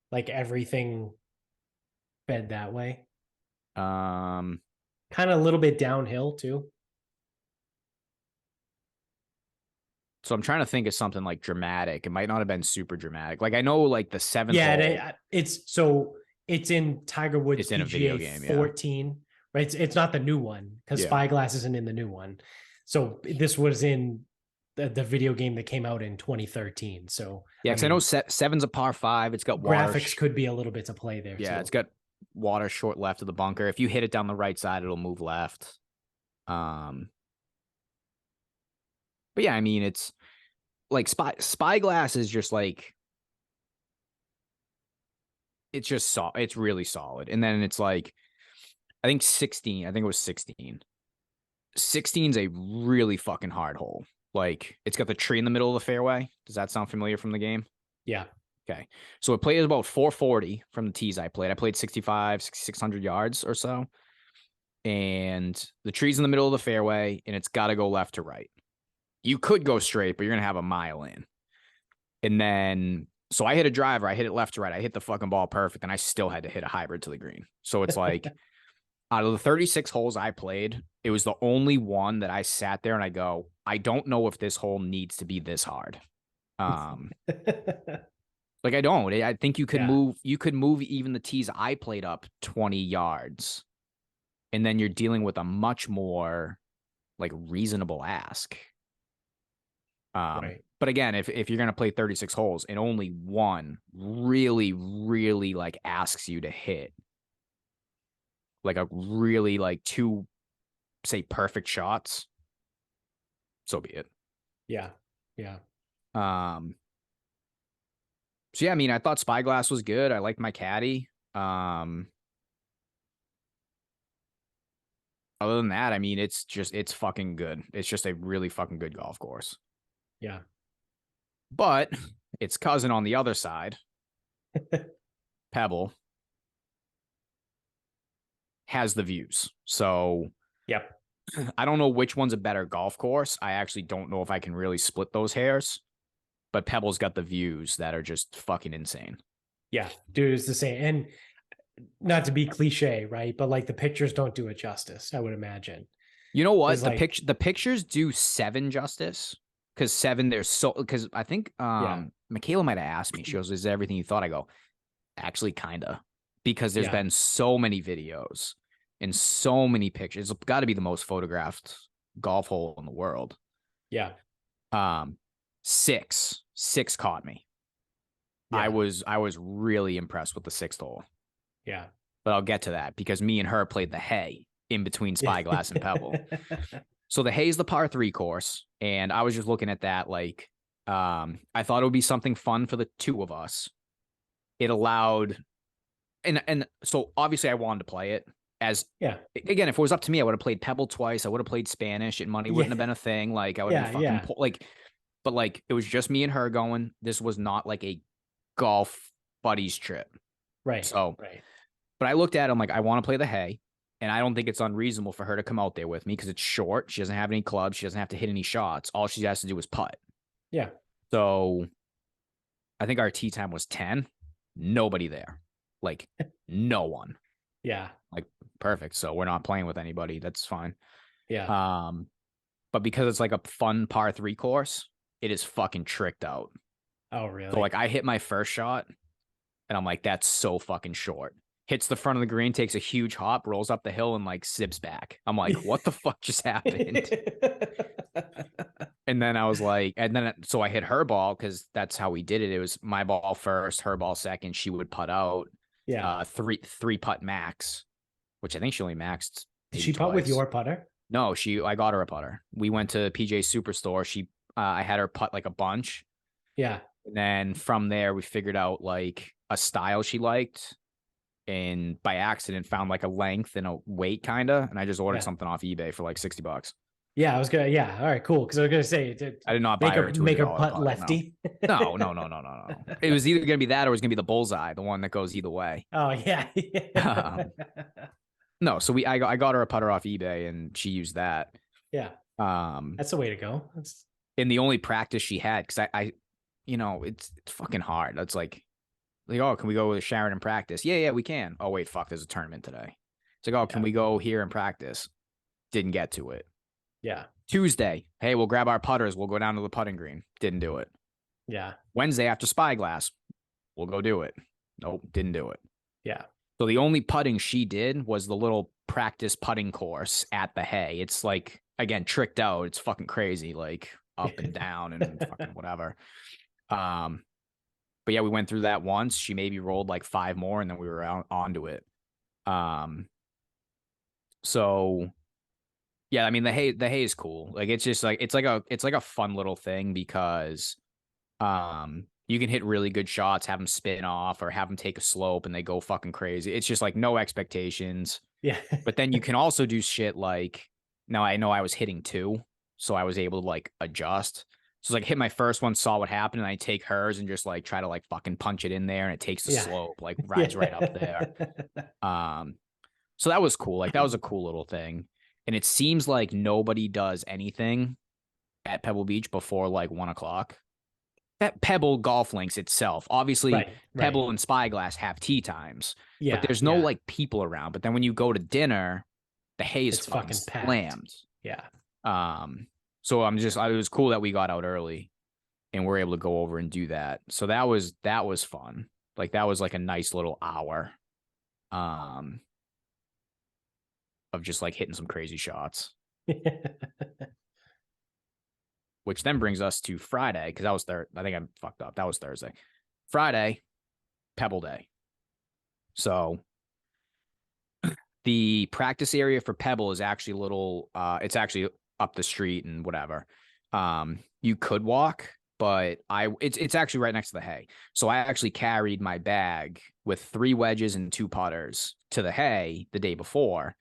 [SPEAKER 1] Like everything fed that way.
[SPEAKER 2] um,
[SPEAKER 1] Kind of a little bit downhill too.
[SPEAKER 2] so I'm trying to think of something like dramatic. It might not have been super dramatic. Like I know like the seventh
[SPEAKER 1] Yeah,
[SPEAKER 2] hole,
[SPEAKER 1] it's in Tiger Woods
[SPEAKER 2] it's in a video
[SPEAKER 1] PGA
[SPEAKER 2] game. Yeah.
[SPEAKER 1] 14, right? It's not the new one because
[SPEAKER 2] Yeah.
[SPEAKER 1] Spyglass isn't in the new one. So this was in the video game that came out in 2013. So
[SPEAKER 2] Yeah.
[SPEAKER 1] I
[SPEAKER 2] Cause I know
[SPEAKER 1] mean,
[SPEAKER 2] seven's a par five. It's got water.
[SPEAKER 1] graphics could be a little bit to play there
[SPEAKER 2] Yeah.
[SPEAKER 1] too.
[SPEAKER 2] It's got water short left of the bunker. If you hit it down the right side, it'll move left. Um, but yeah, I mean, it's like Spyglass is just like, it's just it's really solid. And then it's like, I think 16, I think it was 16. 16's a really fucking hard hole. Like it's got the tree in the middle of the fairway. Does that sound familiar from the game?
[SPEAKER 1] Yeah.
[SPEAKER 2] Okay. So it played about 440 from the tees I played. I played 65, 600 yards or so. And the tree's in the middle of the fairway and it's got to go left to right. You could go straight, but you're going to have a mile in. And then, so I hit a driver. I hit it left to right. I hit the fucking ball perfect and I still had to hit a hybrid to the green. So it's like, out of the 36 holes I played, it was the only one that I sat there and I go, I don't know if this hole needs to be this hard. Like I don't. I think you could
[SPEAKER 1] Yeah.
[SPEAKER 2] move even the tees I played up 20 yards. And then you're dealing with a much more like reasonable ask.
[SPEAKER 1] Right.
[SPEAKER 2] But again, if you're gonna play 36 holes and only one really, really like asks you to hit like a really like two, say perfect shots, so be it.
[SPEAKER 1] Yeah. Yeah.
[SPEAKER 2] Um, so yeah, I mean, I thought Spyglass was good. I liked my caddy. Other than that, I mean, it's fucking good. It's just a really fucking good golf course.
[SPEAKER 1] Yeah.
[SPEAKER 2] But its cousin on the other side, Pebble, has the views. So
[SPEAKER 1] Yep.
[SPEAKER 2] I don't know which one's a better golf course. I actually don't know if I can really split those hairs, but Pebble's got the views that are just fucking insane.
[SPEAKER 1] Yeah, dude, it's the same. And not to be cliche, right? But like the pictures don't do it justice, I would imagine.
[SPEAKER 2] You know what?
[SPEAKER 1] Because like,
[SPEAKER 2] The pictures do 7 justice because 7 there's so because I think
[SPEAKER 1] yeah,
[SPEAKER 2] Michaela might have asked me. She goes, "Is that everything you thought?" I go, "Actually, kinda," because there's
[SPEAKER 1] yeah,
[SPEAKER 2] been so many videos and so many pictures. It's got to be the most photographed golf hole in the world.
[SPEAKER 1] yeah,
[SPEAKER 2] Um, six caught me.
[SPEAKER 1] yeah,
[SPEAKER 2] I was really impressed with the 6th hole,
[SPEAKER 1] yeah,
[SPEAKER 2] but I'll get to that because me and her played the hay in between
[SPEAKER 1] yeah.
[SPEAKER 2] Spyglass and Pebble. So the hay's the par 3 course, and I was just looking at that like I thought it would be something fun for the two of us. It allowed and so obviously I wanted to play it as
[SPEAKER 1] Yeah,
[SPEAKER 2] again, if it was up to me, I would have played Pebble twice. I would have played Spanish and money wouldn't
[SPEAKER 1] yeah,
[SPEAKER 2] have been a thing. Like I would have
[SPEAKER 1] yeah,
[SPEAKER 2] been fucking
[SPEAKER 1] yeah.
[SPEAKER 2] like but like it was just me and her going. This was not like a golf buddies trip.
[SPEAKER 1] Right,
[SPEAKER 2] So,
[SPEAKER 1] right.
[SPEAKER 2] but I looked at it, I'm like, I want to play the hay. And I don't think it's unreasonable for her to come out there with me because it's short. She doesn't have any clubs. She doesn't have to hit any shots. All she has to do is putt.
[SPEAKER 1] Yeah,
[SPEAKER 2] So I think our tee time was 10. Nobody there. Like no one.
[SPEAKER 1] yeah,
[SPEAKER 2] Like perfect. So we're not playing with anybody. That's fine.
[SPEAKER 1] yeah.
[SPEAKER 2] Um, but because it's like a fun par 3 course, it is fucking tricked out.
[SPEAKER 1] Oh,
[SPEAKER 2] So
[SPEAKER 1] really?
[SPEAKER 2] like I hit my first shot and I'm like, that's so fucking short. Hits the front of the green, takes a huge hop, rolls up the hill, and like zips back. I'm like, what the fuck just happened? And then I was like, and then so I hit her ball because that's how we did it. It was my ball first, her ball second. She would putt out,
[SPEAKER 1] Yeah.
[SPEAKER 2] three putt max, which I think she only maxed
[SPEAKER 1] Did
[SPEAKER 2] maybe
[SPEAKER 1] she putt with
[SPEAKER 2] twice.
[SPEAKER 1] your putter?
[SPEAKER 2] No, I got her a putter. We went to PJ Superstore. I had her putt like a bunch,
[SPEAKER 1] Yeah.
[SPEAKER 2] and then from there we figured out like a style she liked, and by accident found like a length and a weight kind of, and I just ordered
[SPEAKER 1] Yeah.
[SPEAKER 2] something off eBay for like $60.
[SPEAKER 1] Yeah. I was gonna. Yeah. All right. Cool. Because I was gonna say to
[SPEAKER 2] I did not
[SPEAKER 1] make
[SPEAKER 2] buy her
[SPEAKER 1] her
[SPEAKER 2] a
[SPEAKER 1] make her
[SPEAKER 2] $200
[SPEAKER 1] putt
[SPEAKER 2] putter. No,
[SPEAKER 1] lefty.
[SPEAKER 2] no. It was either gonna be that or it was gonna be the bullseye, the one that goes either way.
[SPEAKER 1] Oh yeah.
[SPEAKER 2] Um, no, so I got her a putter off eBay and she used that.
[SPEAKER 1] Yeah.
[SPEAKER 2] Um,
[SPEAKER 1] That's the way to go. That's
[SPEAKER 2] and the only practice she had because I you know it's fucking hard. That's like, oh, can we go with Sharon and practice? Yeah, we can. Oh wait, fuck, there's a tournament today. It's like, oh, can
[SPEAKER 1] yeah.
[SPEAKER 2] we go here and practice? Didn't get to it.
[SPEAKER 1] Yeah.
[SPEAKER 2] Tuesday, hey, we'll grab our putters. We'll go down to the putting green. Didn't do it.
[SPEAKER 1] Yeah.
[SPEAKER 2] Wednesday after Spyglass, we'll go do it. Nope, didn't do it.
[SPEAKER 1] Yeah.
[SPEAKER 2] So the only putting she did was the little practice putting course at the hay. It's like, again, tricked out. It's fucking crazy, like up and down and fucking whatever. But yeah, we went through that once. She maybe rolled like 5 more and then we were onto it. So yeah, I mean the hay is cool. Like it's just like it's like a fun little thing because you can hit really good shots, have them spin off or have them take a slope and they go fucking crazy. It's just like no expectations.
[SPEAKER 1] Yeah.
[SPEAKER 2] But then you can also do shit like now I know I was hitting 2, so I was able to like adjust. So like hit my first one, saw what happened, and I take hers and just like try to like fucking punch it in there and it takes the
[SPEAKER 1] Yeah.
[SPEAKER 2] slope, like rides right up there. So that was cool. Like that was a cool little thing. And it seems like nobody does anything at Pebble Beach before like 1 o'clock. That Pebble golf links itself, obviously,
[SPEAKER 1] Right. Right.
[SPEAKER 2] Pebble and Spyglass have tee times, but
[SPEAKER 1] Yeah.
[SPEAKER 2] there's no
[SPEAKER 1] Yeah.
[SPEAKER 2] like people around. But then when you go to dinner, the hay is
[SPEAKER 1] It's
[SPEAKER 2] fucking
[SPEAKER 1] fucking packed.
[SPEAKER 2] slammed.
[SPEAKER 1] Yeah.
[SPEAKER 2] So it was cool that we got out early and we're able to go over and do that. So that was fun. Like that was like a nice little hour. Of just like hitting some crazy shots, which then brings us to Friday because that was I think I fucked up. That was Thursday. Friday, Pebble Day. So the practice area for Pebble is actually a little. It's actually up the street and whatever. You could walk, but it's actually right next to the hay. So I actually carried my bag with 3 wedges and 2 putters to the hay the day before.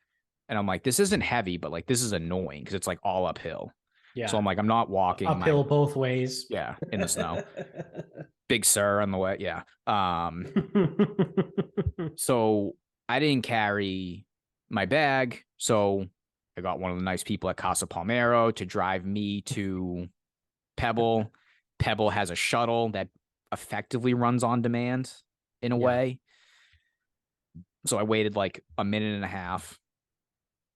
[SPEAKER 2] And I'm like, this isn't heavy, but like this is annoying because it's like all uphill.
[SPEAKER 1] Yeah.
[SPEAKER 2] So I'm like, I'm not walking
[SPEAKER 1] Uphill both ways.
[SPEAKER 2] in the snow. Big Sur on the way. Yeah. So I didn't carry my bag. So I got one of the nice people at Casa Palmero to drive me to Pebble. Pebble has a shuttle that effectively runs on demand in a
[SPEAKER 1] Yeah.
[SPEAKER 2] way. So I waited like a minute and a half.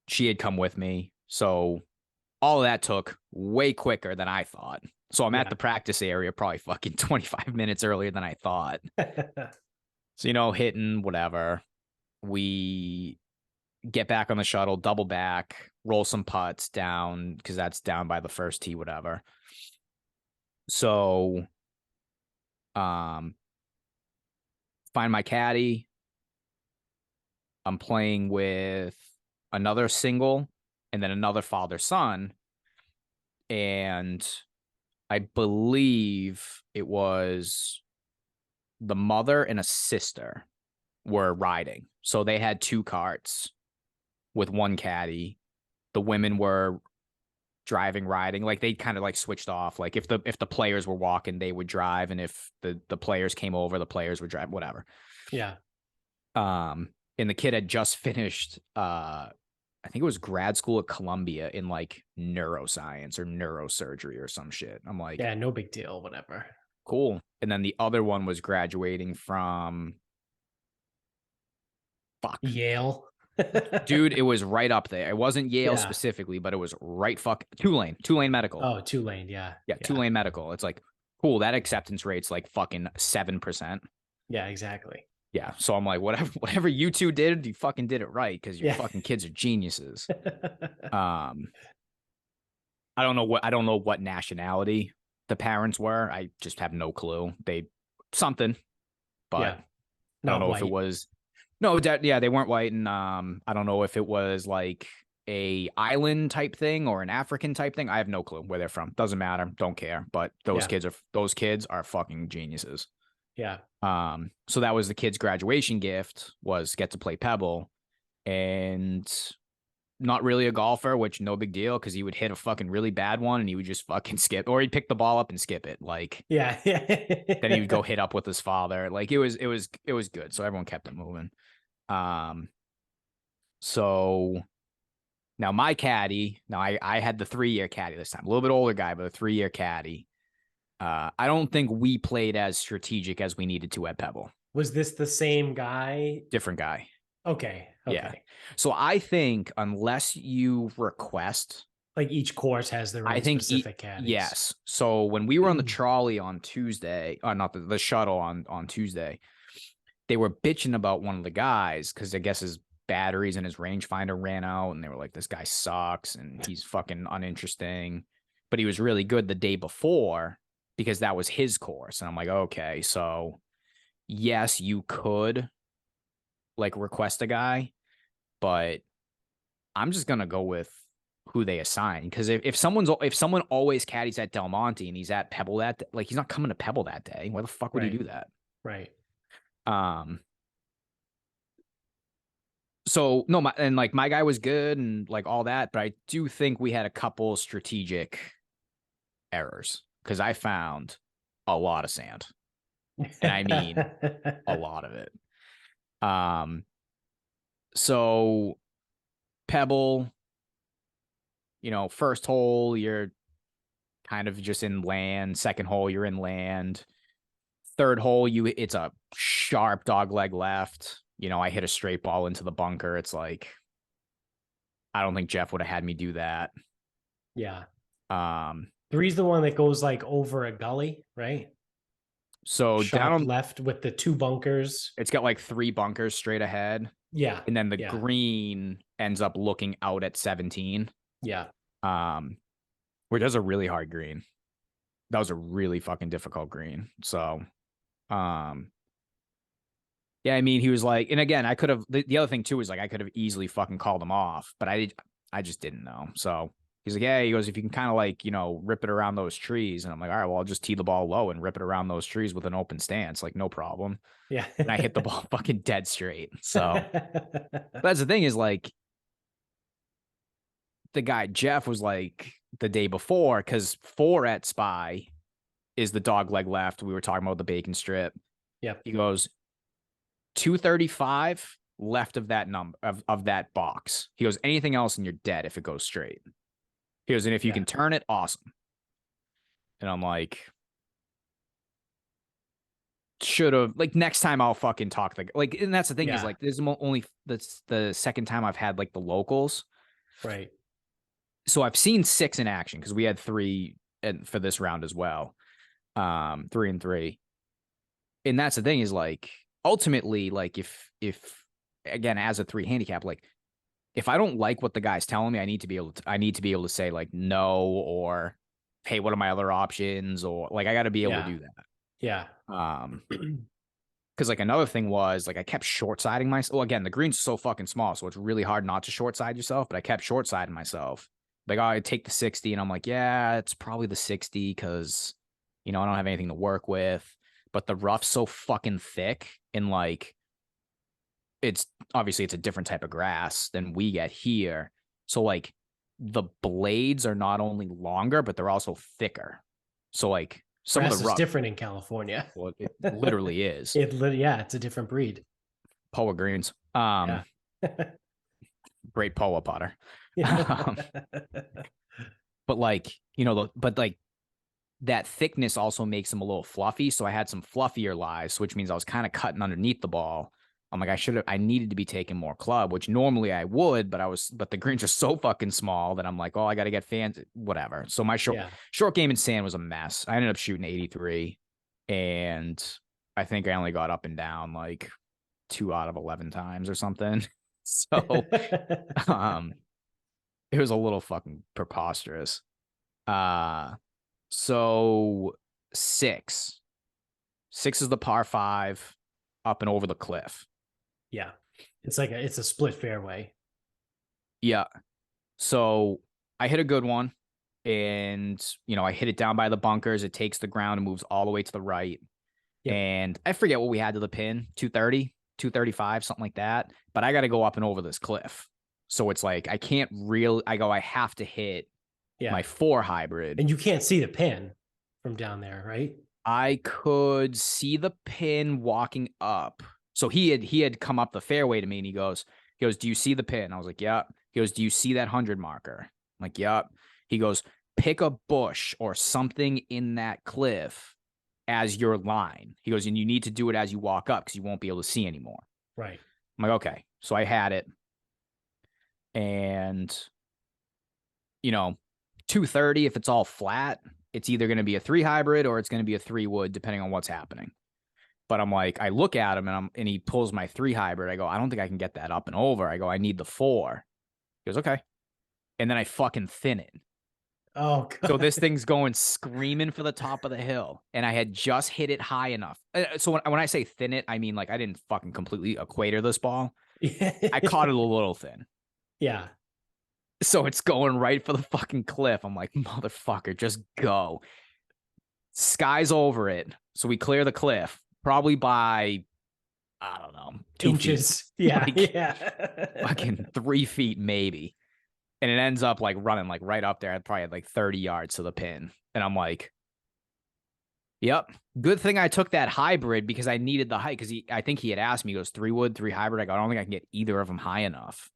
[SPEAKER 2] She had come with me. So all of that took way quicker than I thought. So I'm at
[SPEAKER 1] Yeah.
[SPEAKER 2] the practice area probably fucking 25 minutes earlier than I thought. So, you know, hitting whatever. We get back on the shuttle, double back, roll some putts down because that's down by the first tee, whatever. So, um, find my caddy. I'm playing with another single and then another father son. And I believe it was the mother and a sister were riding. So they had two carts with one caddy. The women were driving, riding. Like they kind of like switched off. Like if the players were walking, they would drive, and if the players came over, the players would drive, whatever.
[SPEAKER 1] Yeah.
[SPEAKER 2] And the kid had just finished I think it was grad school at Columbia in like neuroscience or neurosurgery or some shit. I'm like,
[SPEAKER 1] Yeah. No big deal. Whatever.
[SPEAKER 2] cool. And then the other one was graduating from fuck.
[SPEAKER 1] Yale.
[SPEAKER 2] Dude, it was right up there. It wasn't Yale
[SPEAKER 1] Yeah.
[SPEAKER 2] specifically, but it was right Tulane Medical.
[SPEAKER 1] Oh, Tulane. Yeah.
[SPEAKER 2] Yeah, Tulane Medical. It's like, cool, that acceptance rate's like fucking 7%.
[SPEAKER 1] Yeah, exactly.
[SPEAKER 2] Yeah. So I'm like, whatever you two did, you fucking did it right because your
[SPEAKER 1] Yeah.
[SPEAKER 2] fucking kids are geniuses. I don't know what nationality the parents were. I just have no clue. They something, but
[SPEAKER 1] Yeah.
[SPEAKER 2] I don't
[SPEAKER 1] Not
[SPEAKER 2] know if it
[SPEAKER 1] white.
[SPEAKER 2] was no, yeah, they weren't white, and I don't know if it was like a island type thing or an African type thing. I have no clue where they're from. Doesn't matter. Don't care. But those
[SPEAKER 1] Yeah.
[SPEAKER 2] kids are fucking geniuses.
[SPEAKER 1] Yeah.
[SPEAKER 2] So that was the kid's graduation gift, was get to play Pebble, and not really a golfer, which no big deal because he would hit a fucking really bad one and he would just fucking skip, or he'd pick the ball up and skip it. Like,
[SPEAKER 1] Yeah.
[SPEAKER 2] then he would go hit up with his father. Like it was good. So everyone kept it moving. So now my caddy, I had the 3-year caddy this time, a little bit older guy, but a 3-year caddy. I don't think we played as strategic as we needed to at Pebble.
[SPEAKER 1] Was this the same guy?
[SPEAKER 2] Different guy.
[SPEAKER 1] Okay.
[SPEAKER 2] Yeah. So I think unless you request,
[SPEAKER 1] Like each course has their own specific caddies.
[SPEAKER 2] yes. So when we were on the trolley on Tuesday, not the shuttle on Tuesday, they were bitching about one of the guys because I guess his batteries and his rangefinder ran out, and they were like, this guy sucks and he's fucking uninteresting. But he was really good the day before because that was his course. And I'm like, okay, so yes, you could like request a guy, but I'm just gonna go with who they assign. Because if someone always caddies at Del Monte and he's at Pebble that day, like he's not coming to Pebble that day. Why the fuck would he do that?
[SPEAKER 1] Right.
[SPEAKER 2] So no, my guy was good and like all that, but I do think we had a couple strategic errors because I found a lot of sand, and I mean a lot of it. So Pebble, first hole you're kind of just in land. Second hole you're in land. Third hole it's a sharp dog leg left. I hit a straight ball into the bunker. It's like, I don't think Jeff would have had me do that.
[SPEAKER 1] Yeah. Three's the one that goes like over a gully, right?
[SPEAKER 2] So
[SPEAKER 1] sharp
[SPEAKER 2] down
[SPEAKER 1] left with the 2 bunkers.
[SPEAKER 2] It's got like 3 bunkers straight ahead.
[SPEAKER 1] Yeah.
[SPEAKER 2] And then the green ends up looking out at 17.
[SPEAKER 1] Yeah.
[SPEAKER 2] Which is a really hard green. That was a really fucking difficult green. So, yeah, I mean, he was like, and again, I could have, the other thing too is like, I could have easily fucking called him off, but I just didn't know. So he's like, yeah, he goes, if you can kind of like, rip it around those trees. And I'm like, all right, well, I'll just tee the ball low and rip it around those trees with an open stance. Like, no problem.
[SPEAKER 1] Yeah.
[SPEAKER 2] And I hit the ball fucking dead straight. So that's the thing is like, the guy, Jeff, was like the day before, because 4 at Spy is the dog leg left. We were talking about the bacon strip.
[SPEAKER 1] Yep.
[SPEAKER 2] He goes, 235 left of that number of that box. He goes, anything else and you're dead if it goes straight. He goes, and if you can turn it, awesome. And I'm like, should have, like, next time I'll fucking talk like, and that's the thing is like, this is only the second time I've had like the locals.
[SPEAKER 1] Right.
[SPEAKER 2] So I've seen 6 in action because we had 3 for this round as well. 3 and 3. And that's the thing is like, ultimately, like if again, as a 3 handicap, like if I don't like what the guy's telling me, I need to be able to say like no, or hey, what are my other options? Or like, I got to be able to do that.
[SPEAKER 1] Yeah.
[SPEAKER 2] Because like another thing was like I kept short siding myself. Well, again, the green's so fucking small, so it's really hard not to short side yourself. But I kept short siding myself. Like, oh, I take the 60, and I'm like, yeah, it's probably the 60 because I don't have anything to work with. But the rough's so fucking thick, and like it's obviously it's a different type of grass than we get here. So like the blades are not only longer, but they're also thicker. So like some
[SPEAKER 1] grass
[SPEAKER 2] of the rough
[SPEAKER 1] is different in California.
[SPEAKER 2] Well, it literally is.
[SPEAKER 1] It's a different breed.
[SPEAKER 2] Poa greens. Great poa potter. But like, but like that thickness also makes them a little fluffy. So I had some fluffier lies, which means I was kind of cutting underneath the ball. I'm like, I needed to be taking more club, which normally I would, but the greens are so fucking small that I'm like, oh, I got to get fans, whatever. So my short game in sand was a mess. I ended up shooting 83, and I think I only got up and down like 2 out of 11 times or something. So, it was a little fucking preposterous. So 6 is the par 5 up and over the cliff.
[SPEAKER 1] Yeah. It's a split fairway.
[SPEAKER 2] Yeah. So I hit a good one, and, I hit it down by the bunkers. It takes the ground and moves all the way to the right. Yep. And I forget what we had to the pin, 230, 235, something like that. But I got to go up and over this cliff. So it's like, I have to hit my 4 hybrid.
[SPEAKER 1] And you can't see the pin from down there, right?
[SPEAKER 2] I could see the pin walking up. So he had come up the fairway to me, and he goes, do you see the pin? I was like, yeah. He goes, do you see that 100 marker? I'm like, yeah. He goes, pick a bush or something in that cliff as your line. He goes, and you need to do it as you walk up because you won't be able to see anymore.
[SPEAKER 1] Right.
[SPEAKER 2] I'm like, okay. So I had it. And, 230, if it's all flat, it's either going to be a 3 hybrid or it's going to be a 3 wood, depending on what's happening. But I'm like, I look at him, and he pulls my 3 hybrid. I go, I don't think I can get that up and over. I go, I need the 4. He goes, okay. And then I fucking thin it.
[SPEAKER 1] Oh, God.
[SPEAKER 2] So this thing's going screaming for the top of the hill, and I had just hit it high enough. So when I say thin it, I mean like I didn't fucking completely equator this ball. I caught it a little thin.
[SPEAKER 1] Yeah.
[SPEAKER 2] So it's going right for the fucking cliff. I'm like, motherfucker, just go. Sky's over it. So we clear the cliff probably by, I don't know, 2
[SPEAKER 1] inches.
[SPEAKER 2] Feet.
[SPEAKER 1] Yeah.
[SPEAKER 2] Yeah. Fucking 3 feet maybe. And it ends up like running like right up there. I probably had like 30 yards to the pin. And I'm like, yep. Good thing I took that hybrid because I needed the height. Because I think he had asked me, he goes, 3 wood, 3 hybrid. I go, I don't think I can get either of them high enough.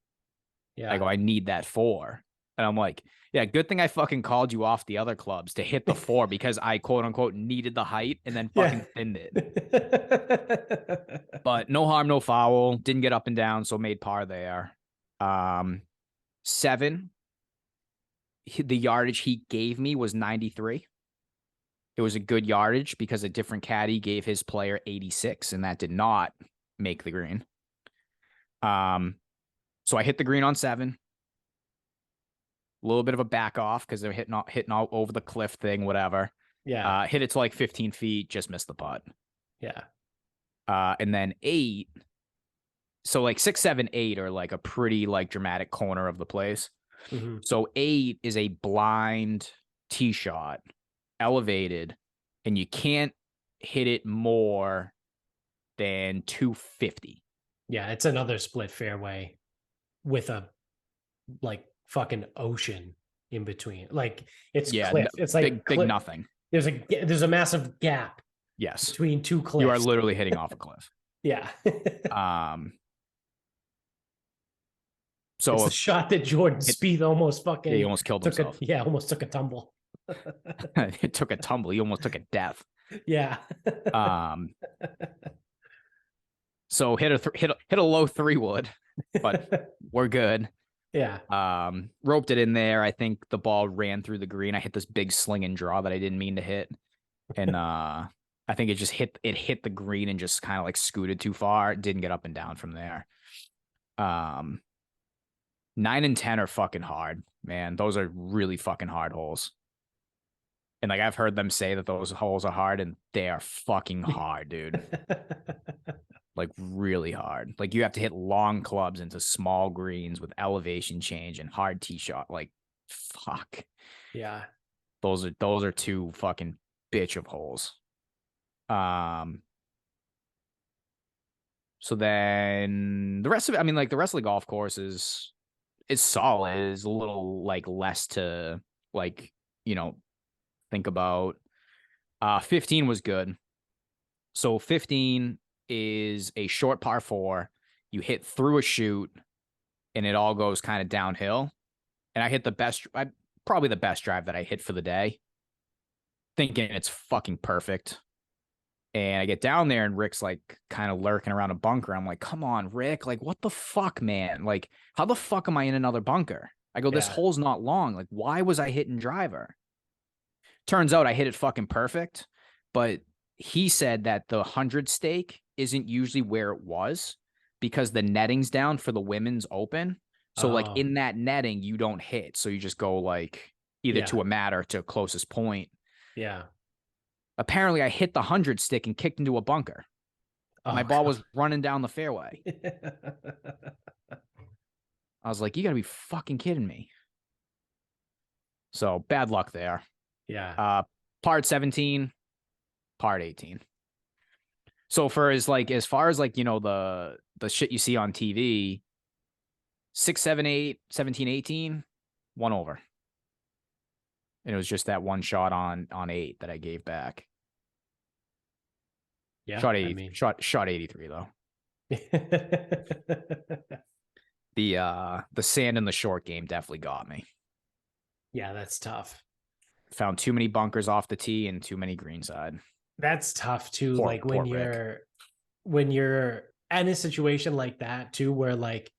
[SPEAKER 2] Yeah. I go, I need that 4. And I'm like, yeah, good thing I fucking called you off the other clubs to hit the 4 because I quote unquote needed the height and then fucking thinned it. But no harm, no foul. Didn't get up and down, so made par there. 7, the yardage he gave me was 93. It was a good yardage because a different caddy gave his player 86, and that did not make the green. So I hit the green on 7. A little bit of a back off because they're hitting all over the cliff thing, whatever.
[SPEAKER 1] Yeah.
[SPEAKER 2] Hit it to like 15 feet, just missed the putt.
[SPEAKER 1] Yeah.
[SPEAKER 2] And then 8. So like 6, 7, 8 are like a pretty like dramatic corner of the place. Mm-hmm. So 8 is a blind tee shot, elevated, and you can't hit it more than 250.
[SPEAKER 1] Yeah, it's another split fairway with a like fucking ocean in between. Like it's cliff. It's like
[SPEAKER 2] big nothing.
[SPEAKER 1] There's a massive gap.
[SPEAKER 2] Yes.
[SPEAKER 1] Between 2 cliffs.
[SPEAKER 2] You are literally hitting off a cliff.
[SPEAKER 1] Yeah.
[SPEAKER 2] So
[SPEAKER 1] It's the shot that Jordan
[SPEAKER 2] it,
[SPEAKER 1] Spieth almost
[SPEAKER 2] yeah, he
[SPEAKER 1] fucking
[SPEAKER 2] almost killed
[SPEAKER 1] took a
[SPEAKER 2] himself.
[SPEAKER 1] almost took a tumble.
[SPEAKER 2] It took a tumble. He almost took a death.
[SPEAKER 1] Yeah.
[SPEAKER 2] Um, so hit a low 3-wood, but we're good.
[SPEAKER 1] Yeah.
[SPEAKER 2] Roped it in there. I think the ball ran through the green. I hit this big sling and draw that I didn't mean to hit. And I think it just hit the green and just kind of like scooted too far. It didn't get up and down from there. 9 and 10 are fucking hard, man. Those are really fucking hard holes. And like I've heard them say that those holes are hard, and they are fucking hard, dude. Like really hard. Like you have to hit long clubs into small greens with elevation change and hard tee shot. Like fuck.
[SPEAKER 1] Yeah.
[SPEAKER 2] Those are two fucking bitch of holes. So then the rest of it, I mean, like the rest of the golf course is solid. Is a little like less to like, think about. 15 was good. So 15 is a short par 4. You hit through a chute and it all goes kind of downhill. And I hit probably the best drive that I hit for the day, thinking it's fucking perfect. And I get down there and Rick's like kind of lurking around a bunker. I'm like, come on, Rick. Like, what the fuck, man? Like, how the fuck am I in another bunker? I go, this hole's not long. Like, why was I hitting driver? Turns out I hit it fucking perfect. But he said that the 100 stake isn't usually where it was because the netting's down for the women's open. So, like, in that netting, you don't hit. So you just go, like, either to a mat or to closest point.
[SPEAKER 1] Yeah.
[SPEAKER 2] Apparently, I hit the 100 stick and kicked into a bunker. My ball was running down the fairway. I was like, you got to be fucking kidding me. So, bad luck there.
[SPEAKER 1] Yeah.
[SPEAKER 2] Part 17, part 18. So, as far as the shit you see on TV, 6, 7, 8, 17, 18, 1 over. And it was just that one shot on 8 that I gave back.
[SPEAKER 1] Yeah.
[SPEAKER 2] Shot 80, shot 83 though. The sand in the short game definitely got me.
[SPEAKER 1] Yeah, that's tough.
[SPEAKER 2] Found too many bunkers off the tee and too many greenside.
[SPEAKER 1] That's tough too. Like when you're in a situation like that too, where like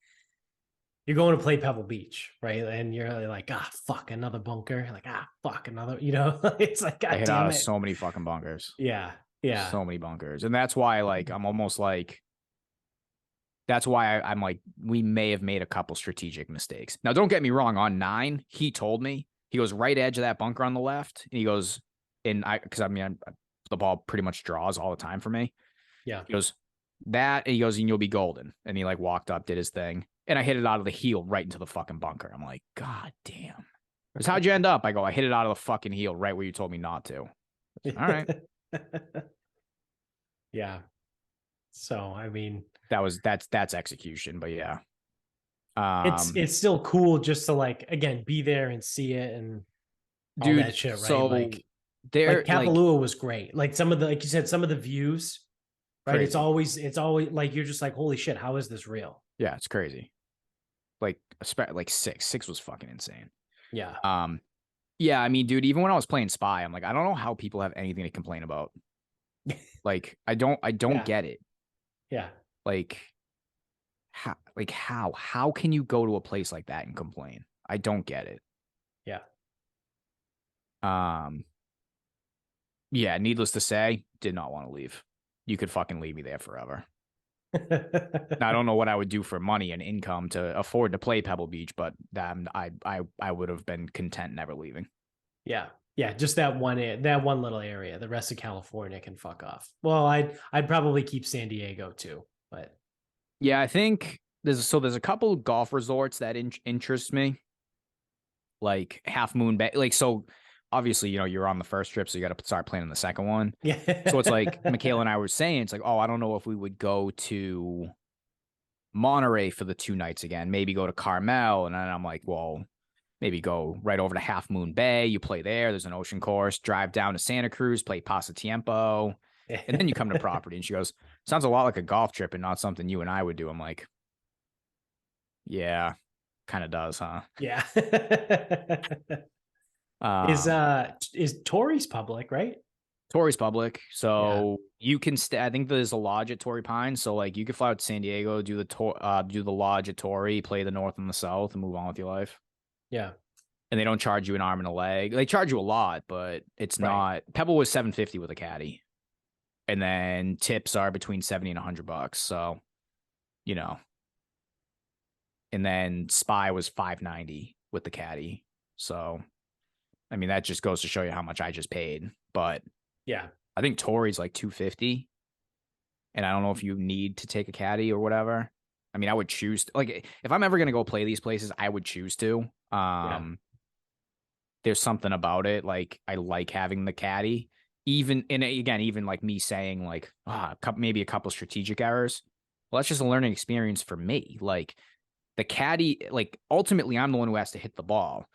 [SPEAKER 1] you're going to play Pebble Beach, right? And you're like, fuck, another bunker. You're like, fuck, another, it's like, God
[SPEAKER 2] I hit
[SPEAKER 1] damn
[SPEAKER 2] out
[SPEAKER 1] it.
[SPEAKER 2] of so many fucking bunkers.
[SPEAKER 1] Yeah. Yeah.
[SPEAKER 2] So many bunkers. And that's why, like, I'm almost like, that's why I'm like, we may have made a couple strategic mistakes. Now, don't get me wrong. On 9, he told me, he goes right edge of that bunker on the left. And he goes, because the ball pretty much draws all the time for me.
[SPEAKER 1] Yeah.
[SPEAKER 2] He goes, and he goes, and you'll be golden. And he like walked up, did his thing. And I hit it out of the heel right into the fucking bunker. I'm like, God damn. Because how'd you end up? I go, I hit it out of the fucking heel right where you told me not to. All right.
[SPEAKER 1] Yeah. So, I mean,
[SPEAKER 2] that's execution, but yeah.
[SPEAKER 1] It's still cool just to like, again, be there and see it and all that shit, right?
[SPEAKER 2] So
[SPEAKER 1] like Kapalua was great. Like like you said, some of the views, right? Crazy. It's always like, you're just like, holy shit, how is this real?
[SPEAKER 2] Yeah, it's crazy. Like 6 was fucking insane.
[SPEAKER 1] Yeah.
[SPEAKER 2] Yeah, I mean, dude, even when I was playing Spy, I'm like, I don't know how people have anything to complain about. Like, I don't get it.
[SPEAKER 1] Yeah.
[SPEAKER 2] Like, how can you go to a place like that and complain? I don't get it.
[SPEAKER 1] Yeah.
[SPEAKER 2] Yeah, needless to say, did not want to leave. You could fucking leave me there forever. I don't know what I would do for money and income to afford to play Pebble Beach, but I would have been content never leaving.
[SPEAKER 1] Yeah. Yeah, just that one little area. The rest of California can fuck off. Well, I'd probably keep San Diego too, but
[SPEAKER 2] yeah, I think there's a couple of golf resorts that interest me, like Half Moon Bay. Like, so obviously, you're on the first trip, so you got to start planning the second one.
[SPEAKER 1] Yeah.
[SPEAKER 2] So it's like Michaela and I were saying, it's like, oh, I don't know if we would go to Monterey for the 2 nights again. Maybe go to Carmel, and then I'm like, well, maybe go right over to Half Moon Bay. You play there. There's an ocean course. Drive down to Santa Cruz, play Pasatiempo, and then you come to property. And she goes, sounds a lot like a golf trip and not something you and I would do. I'm like, yeah. Kind of does, huh?
[SPEAKER 1] Yeah.
[SPEAKER 2] Um,
[SPEAKER 1] Is Torrey's public, right?
[SPEAKER 2] Torrey's public,
[SPEAKER 1] Yeah.
[SPEAKER 2] so you can stay. I think there's a lodge at Torrey Pines, so like you could fly out to San Diego, do the lodge at Torrey, play the north and the south, and move on with your life.
[SPEAKER 1] Yeah.
[SPEAKER 2] And they don't charge you an arm and a leg. They charge you a lot, but it's
[SPEAKER 1] Right.
[SPEAKER 2] not. Pebble was $750 with a caddy, and then tips are between 70 and $100. So, you know, and then Spy was $590 with the caddy. So, I mean, that just goes to show you how much I just paid. But
[SPEAKER 1] Yeah.
[SPEAKER 2] I think Torrey's like $250, and I don't know if you need to take a caddy or whatever. I mean, I would choose like if I'm ever gonna go play these places, I would choose to.
[SPEAKER 1] Yeah.
[SPEAKER 2] There's something about it. Like I like having the caddy. Even and again, even like me saying like maybe a couple strategic errors. Well, that's just a learning experience for me. Like the caddy, like ultimately, I'm the one who has to hit the ball.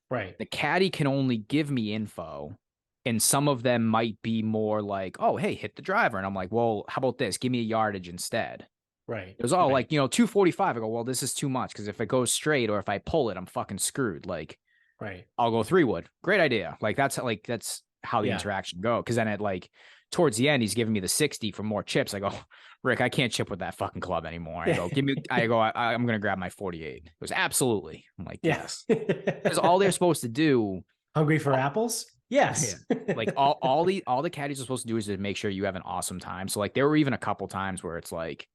[SPEAKER 1] Right.
[SPEAKER 2] The caddy can only give me info, and some of them might be more like, "Oh, hey, hit the driver," and I'm like, "Well, how about this? Give me a yardage instead."
[SPEAKER 1] Right.
[SPEAKER 2] It was all
[SPEAKER 1] Right.
[SPEAKER 2] like, 245. I go, "Well, this is too much because if it goes straight or if I pull it, I'm fucking screwed." Like,
[SPEAKER 1] Right.
[SPEAKER 2] I'll go 3 wood. Great idea. That's how the
[SPEAKER 1] Yeah.
[SPEAKER 2] interaction go. Because then at like towards the end, he's giving me the 60 for more chips. I go, Rick, I can't chip with that fucking club anymore. I
[SPEAKER 1] Yeah.
[SPEAKER 2] go, give me. I go, I'm gonna grab my 48. It was absolutely. I'm like,
[SPEAKER 1] Yeah.
[SPEAKER 2] yes, because all they're supposed to do,
[SPEAKER 1] Hungry for apples?
[SPEAKER 2] yeah,
[SPEAKER 1] Yes.
[SPEAKER 2] like all the caddies are supposed to do is to make sure you have an awesome time. So like there were even a couple times where it's like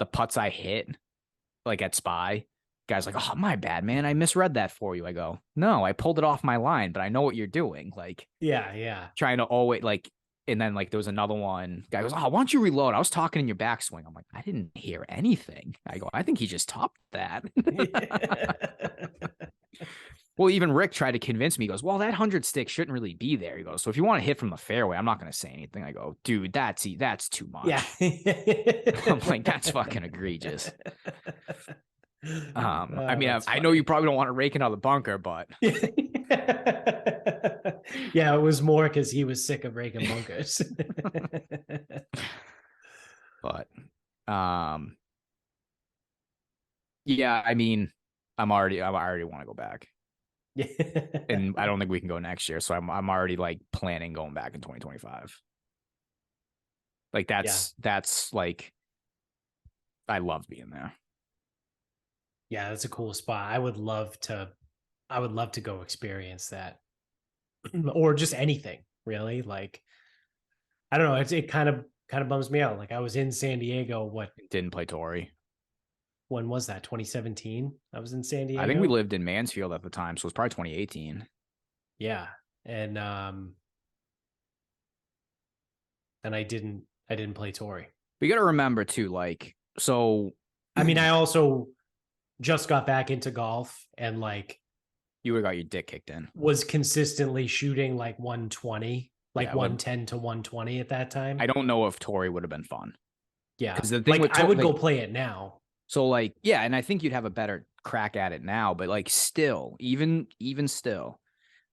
[SPEAKER 2] the putts I hit, like at Spy. Guy's like, oh, my bad, man. I misread that for you. I go, no, I pulled it off my line, but I know what you're doing. Like,
[SPEAKER 1] Yeah. Yeah.
[SPEAKER 2] trying to always, like, and then, like, there was another one. Guy goes, oh, why don't you reload? I was talking in your backswing. I'm like, I didn't hear anything. I go, I think he just topped that. Well, even Rick tried to convince me. He goes, well, that 100 stick shouldn't really be there. He goes, so if you want to hit from the fairway, I'm not going to say anything. I go, dude, that's too
[SPEAKER 1] Yeah.
[SPEAKER 2] much. I'm like, that's fucking egregious. I mean, I know you probably don't want to rake another bunker, but
[SPEAKER 1] Yeah, it was more because he was sick of raking bunkers.
[SPEAKER 2] but yeah, I mean, I already want to go back, and I don't think we can go next year, so I'm already like planning going back in 2025. Like that's like I love being there.
[SPEAKER 1] Yeah, that's a cool spot. I would love to go experience that. Or just anything, really. Like, I don't know, it kind of bums me out. Like I was in San Diego,
[SPEAKER 2] Didn't play Torrey.
[SPEAKER 1] when was that? 2017? I was in San
[SPEAKER 2] I think we
[SPEAKER 1] Diego.
[SPEAKER 2] lived in Mansfield at the time, so it's probably 2018.
[SPEAKER 1] Yeah. And I didn't play Tory.
[SPEAKER 2] But you got to remember too, like, so
[SPEAKER 1] I mean, I also just got back into golf and like
[SPEAKER 2] you would have got your dick kicked in.
[SPEAKER 1] was consistently shooting like 120, like
[SPEAKER 2] Yeah,
[SPEAKER 1] 110 to 120 at that time.
[SPEAKER 2] I don't know if Torrey would have been fun.
[SPEAKER 1] Yeah.
[SPEAKER 2] Because the thing
[SPEAKER 1] Like
[SPEAKER 2] with
[SPEAKER 1] I would go play it now.
[SPEAKER 2] so like, yeah, and I think you'd have a better crack at it now, but like still, even still,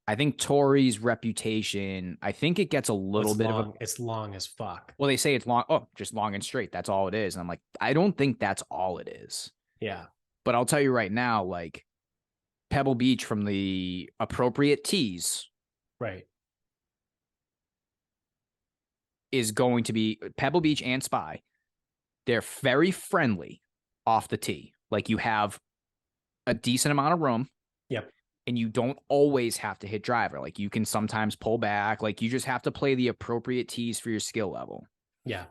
[SPEAKER 2] I think Torrey's reputation, I think it gets a little bit of a
[SPEAKER 1] It's long as fuck.
[SPEAKER 2] well, they say it's long, oh, just long and straight. That's all it is. And I'm like, I don't think that's all it is.
[SPEAKER 1] Yeah.
[SPEAKER 2] But I'll tell you right now, like Pebble Beach from the appropriate tees
[SPEAKER 1] Right.
[SPEAKER 2] is going to be Pebble Beach and Spy. They're very friendly off the tee. Like you have a decent amount of room.
[SPEAKER 1] Yep.
[SPEAKER 2] And you don't always have to hit driver. Like you can sometimes pull back. Like you just have to play the appropriate tees for your skill level.
[SPEAKER 1] Yeah.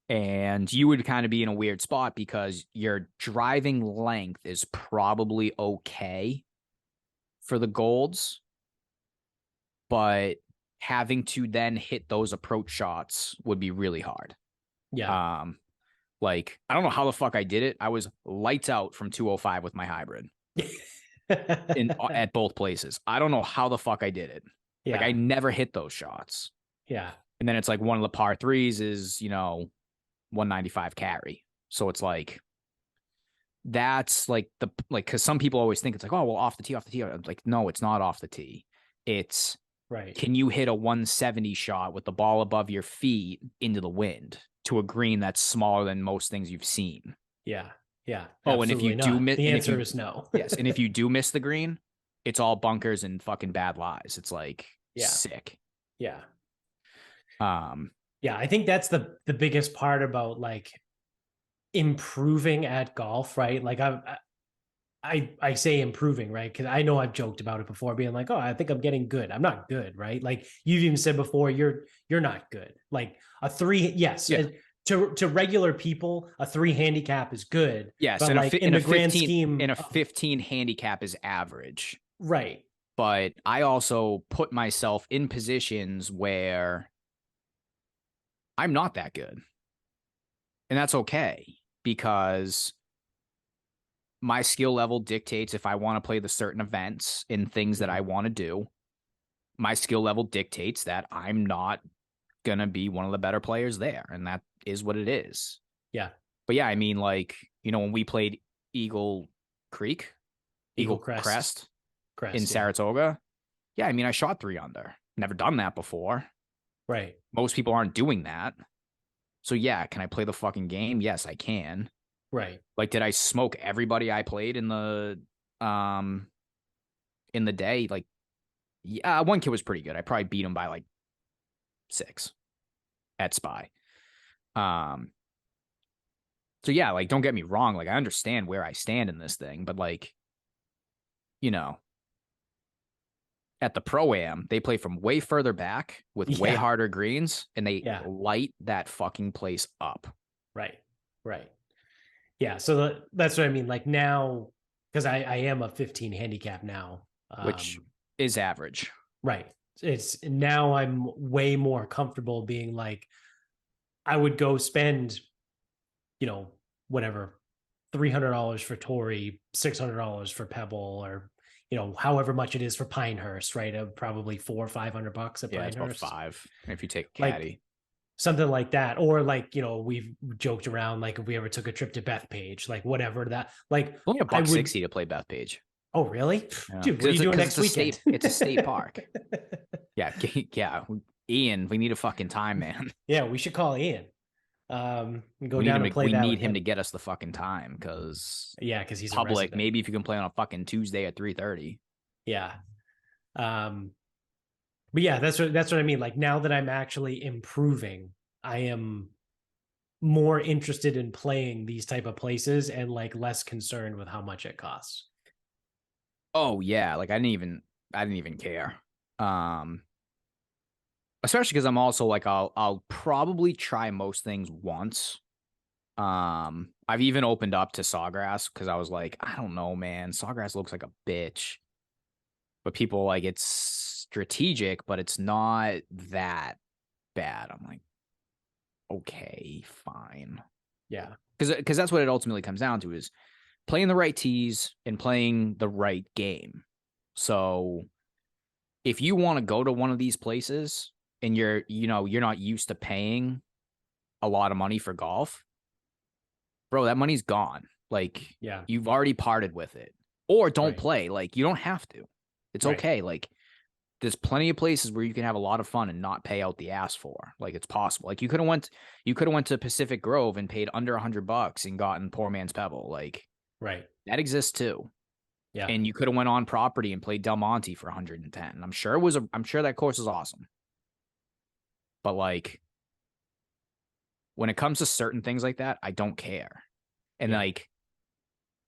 [SPEAKER 2] And you would kind of be in a weird spot because your driving length is probably okay for the golds, but having to then hit those approach shots would be really hard.
[SPEAKER 1] Yeah.
[SPEAKER 2] Like I don't know how the fuck I did it. I was lights out from 205 with my hybrid at both places. I don't know how the fuck I did it.
[SPEAKER 1] Yeah.
[SPEAKER 2] Like I never hit those shots.
[SPEAKER 1] Yeah.
[SPEAKER 2] And then it's like one of the par threes is, 195 carry. So it's like, that's like because some people always think it's like, oh, well, off the tee. I'm like, no, it's not off the tee. It's
[SPEAKER 1] right.
[SPEAKER 2] Can you hit a 170 shot with the ball above your feet into the wind to a green that's smaller than most things you've seen?
[SPEAKER 1] Yeah. Yeah,
[SPEAKER 2] Oh, and if you
[SPEAKER 1] absolutely
[SPEAKER 2] do
[SPEAKER 1] not.
[SPEAKER 2] miss,
[SPEAKER 1] The
[SPEAKER 2] and if
[SPEAKER 1] answer
[SPEAKER 2] you
[SPEAKER 1] is no.
[SPEAKER 2] yes, and if you do miss the green, it's all bunkers and fucking bad lies. It's like
[SPEAKER 1] Yeah,
[SPEAKER 2] sick.
[SPEAKER 1] yeah,
[SPEAKER 2] Um,
[SPEAKER 1] yeah. I think that's the biggest part about like improving at golf, right? Like I say improving, right? Because I know I've joked about it before, being like, "Oh, I think I'm getting good." I'm not good, right? Like you've even said before, you're not good. Like a three, yes,
[SPEAKER 2] yeah,
[SPEAKER 1] to regular people, a three handicap is good,
[SPEAKER 2] yes,
[SPEAKER 1] but like in
[SPEAKER 2] in a
[SPEAKER 1] the grand
[SPEAKER 2] 15
[SPEAKER 1] scheme,
[SPEAKER 2] in a 15 handicap is average.
[SPEAKER 1] right,
[SPEAKER 2] But I also put myself in positions where I'm not that good. And that's okay because my skill level dictates if I want to play the certain events and things that I want to do. My skill level dictates that I'm not going to be one of the better players there. And that is what it is.
[SPEAKER 1] yeah,
[SPEAKER 2] But yeah, I mean, like, when we played Eagle Creek,
[SPEAKER 1] Eagle
[SPEAKER 2] Eagle
[SPEAKER 1] Crest,
[SPEAKER 2] in
[SPEAKER 1] Crest, yeah,
[SPEAKER 2] Saratoga, yeah, I mean, I shot 3 under. Never done that before.
[SPEAKER 1] right,
[SPEAKER 2] Most people aren't doing that. So yeah, can I play the fucking game? Yes, I can.
[SPEAKER 1] right,
[SPEAKER 2] Like, did I smoke everybody I played um in the day? Like, yeah, one kid was pretty good. I probably beat him by like 6 at Spy. Um, so yeah, like, don't get me wrong. Like, I understand where I stand in this thing, but like, you know, at the Pro-Am, they play from way further back with way
[SPEAKER 1] yeah,
[SPEAKER 2] harder greens, and they
[SPEAKER 1] yeah,
[SPEAKER 2] light that fucking place up.
[SPEAKER 1] right, right, yeah. So that's what I mean. Like now, because I am a 15 handicap now.
[SPEAKER 2] Which is average.
[SPEAKER 1] Right. It's now I'm way more comfortable being like, I would go spend, you know, whatever, $300 for Tory, $600 for Pebble, or, however much it is for Pinehurst, right? Of probably 400 or 500 bucks at
[SPEAKER 2] Yeah, it's about
[SPEAKER 1] Pinehurst.
[SPEAKER 2] 5 if you take a
[SPEAKER 1] Like
[SPEAKER 2] caddy.
[SPEAKER 1] something like that. Or like, we've joked around, like if we ever took a trip to Bethpage, like whatever that, like
[SPEAKER 2] Only a
[SPEAKER 1] I
[SPEAKER 2] buck
[SPEAKER 1] would,
[SPEAKER 2] 60 to play Bethpage.
[SPEAKER 1] oh, really?
[SPEAKER 2] Yeah,
[SPEAKER 1] Dude, what are you doing next weekend?
[SPEAKER 2] it's a state park. Yeah, yeah. Ian, we need a fucking time, man.
[SPEAKER 1] Yeah, we should call Ian. Go
[SPEAKER 2] We need
[SPEAKER 1] down
[SPEAKER 2] him.
[SPEAKER 1] and play
[SPEAKER 2] We
[SPEAKER 1] that
[SPEAKER 2] need
[SPEAKER 1] with
[SPEAKER 2] him
[SPEAKER 1] him.
[SPEAKER 2] to get us the fucking time because
[SPEAKER 1] Yeah, because he's a
[SPEAKER 2] public.
[SPEAKER 1] resident.
[SPEAKER 2] Maybe if you can play on a fucking Tuesday at 3:30.
[SPEAKER 1] Yeah. Um, but yeah, that's what I mean. Like now that I'm actually improving, I am more interested in playing these type of places and like less concerned with how much it costs.
[SPEAKER 2] Oh yeah, like I didn't even care. Um, Especially because I'm also like I'll probably try most things once. I've even opened up to Sawgrass because I was like, I don't know, man. Sawgrass looks like a bitch. But people like it's strategic, but it's not that bad. I'm like, okay, fine.
[SPEAKER 1] Yeah.
[SPEAKER 2] Because that's what it ultimately comes down to is playing the right tees and playing the right game. So if you want to go to one of these places and you're not used to paying a lot of money for golf, bro, that money's gone. Like
[SPEAKER 1] Yeah.
[SPEAKER 2] you've already parted with it. Or don't
[SPEAKER 1] Right.
[SPEAKER 2] play. Like you don't have to. It's
[SPEAKER 1] Right.
[SPEAKER 2] okay. Like there's plenty of places where you can have a lot of fun and not pay out the ass for. Like it's possible. Like you could have went to Pacific Grove and paid under $100 and gotten poor man's Pebble. Like
[SPEAKER 1] Right.
[SPEAKER 2] that exists too.
[SPEAKER 1] Yeah.
[SPEAKER 2] And you could have went on property and played Del Monte for 110. I'm sure that course is awesome. But like when it comes to certain things like that, I don't care. And
[SPEAKER 1] Yeah.
[SPEAKER 2] like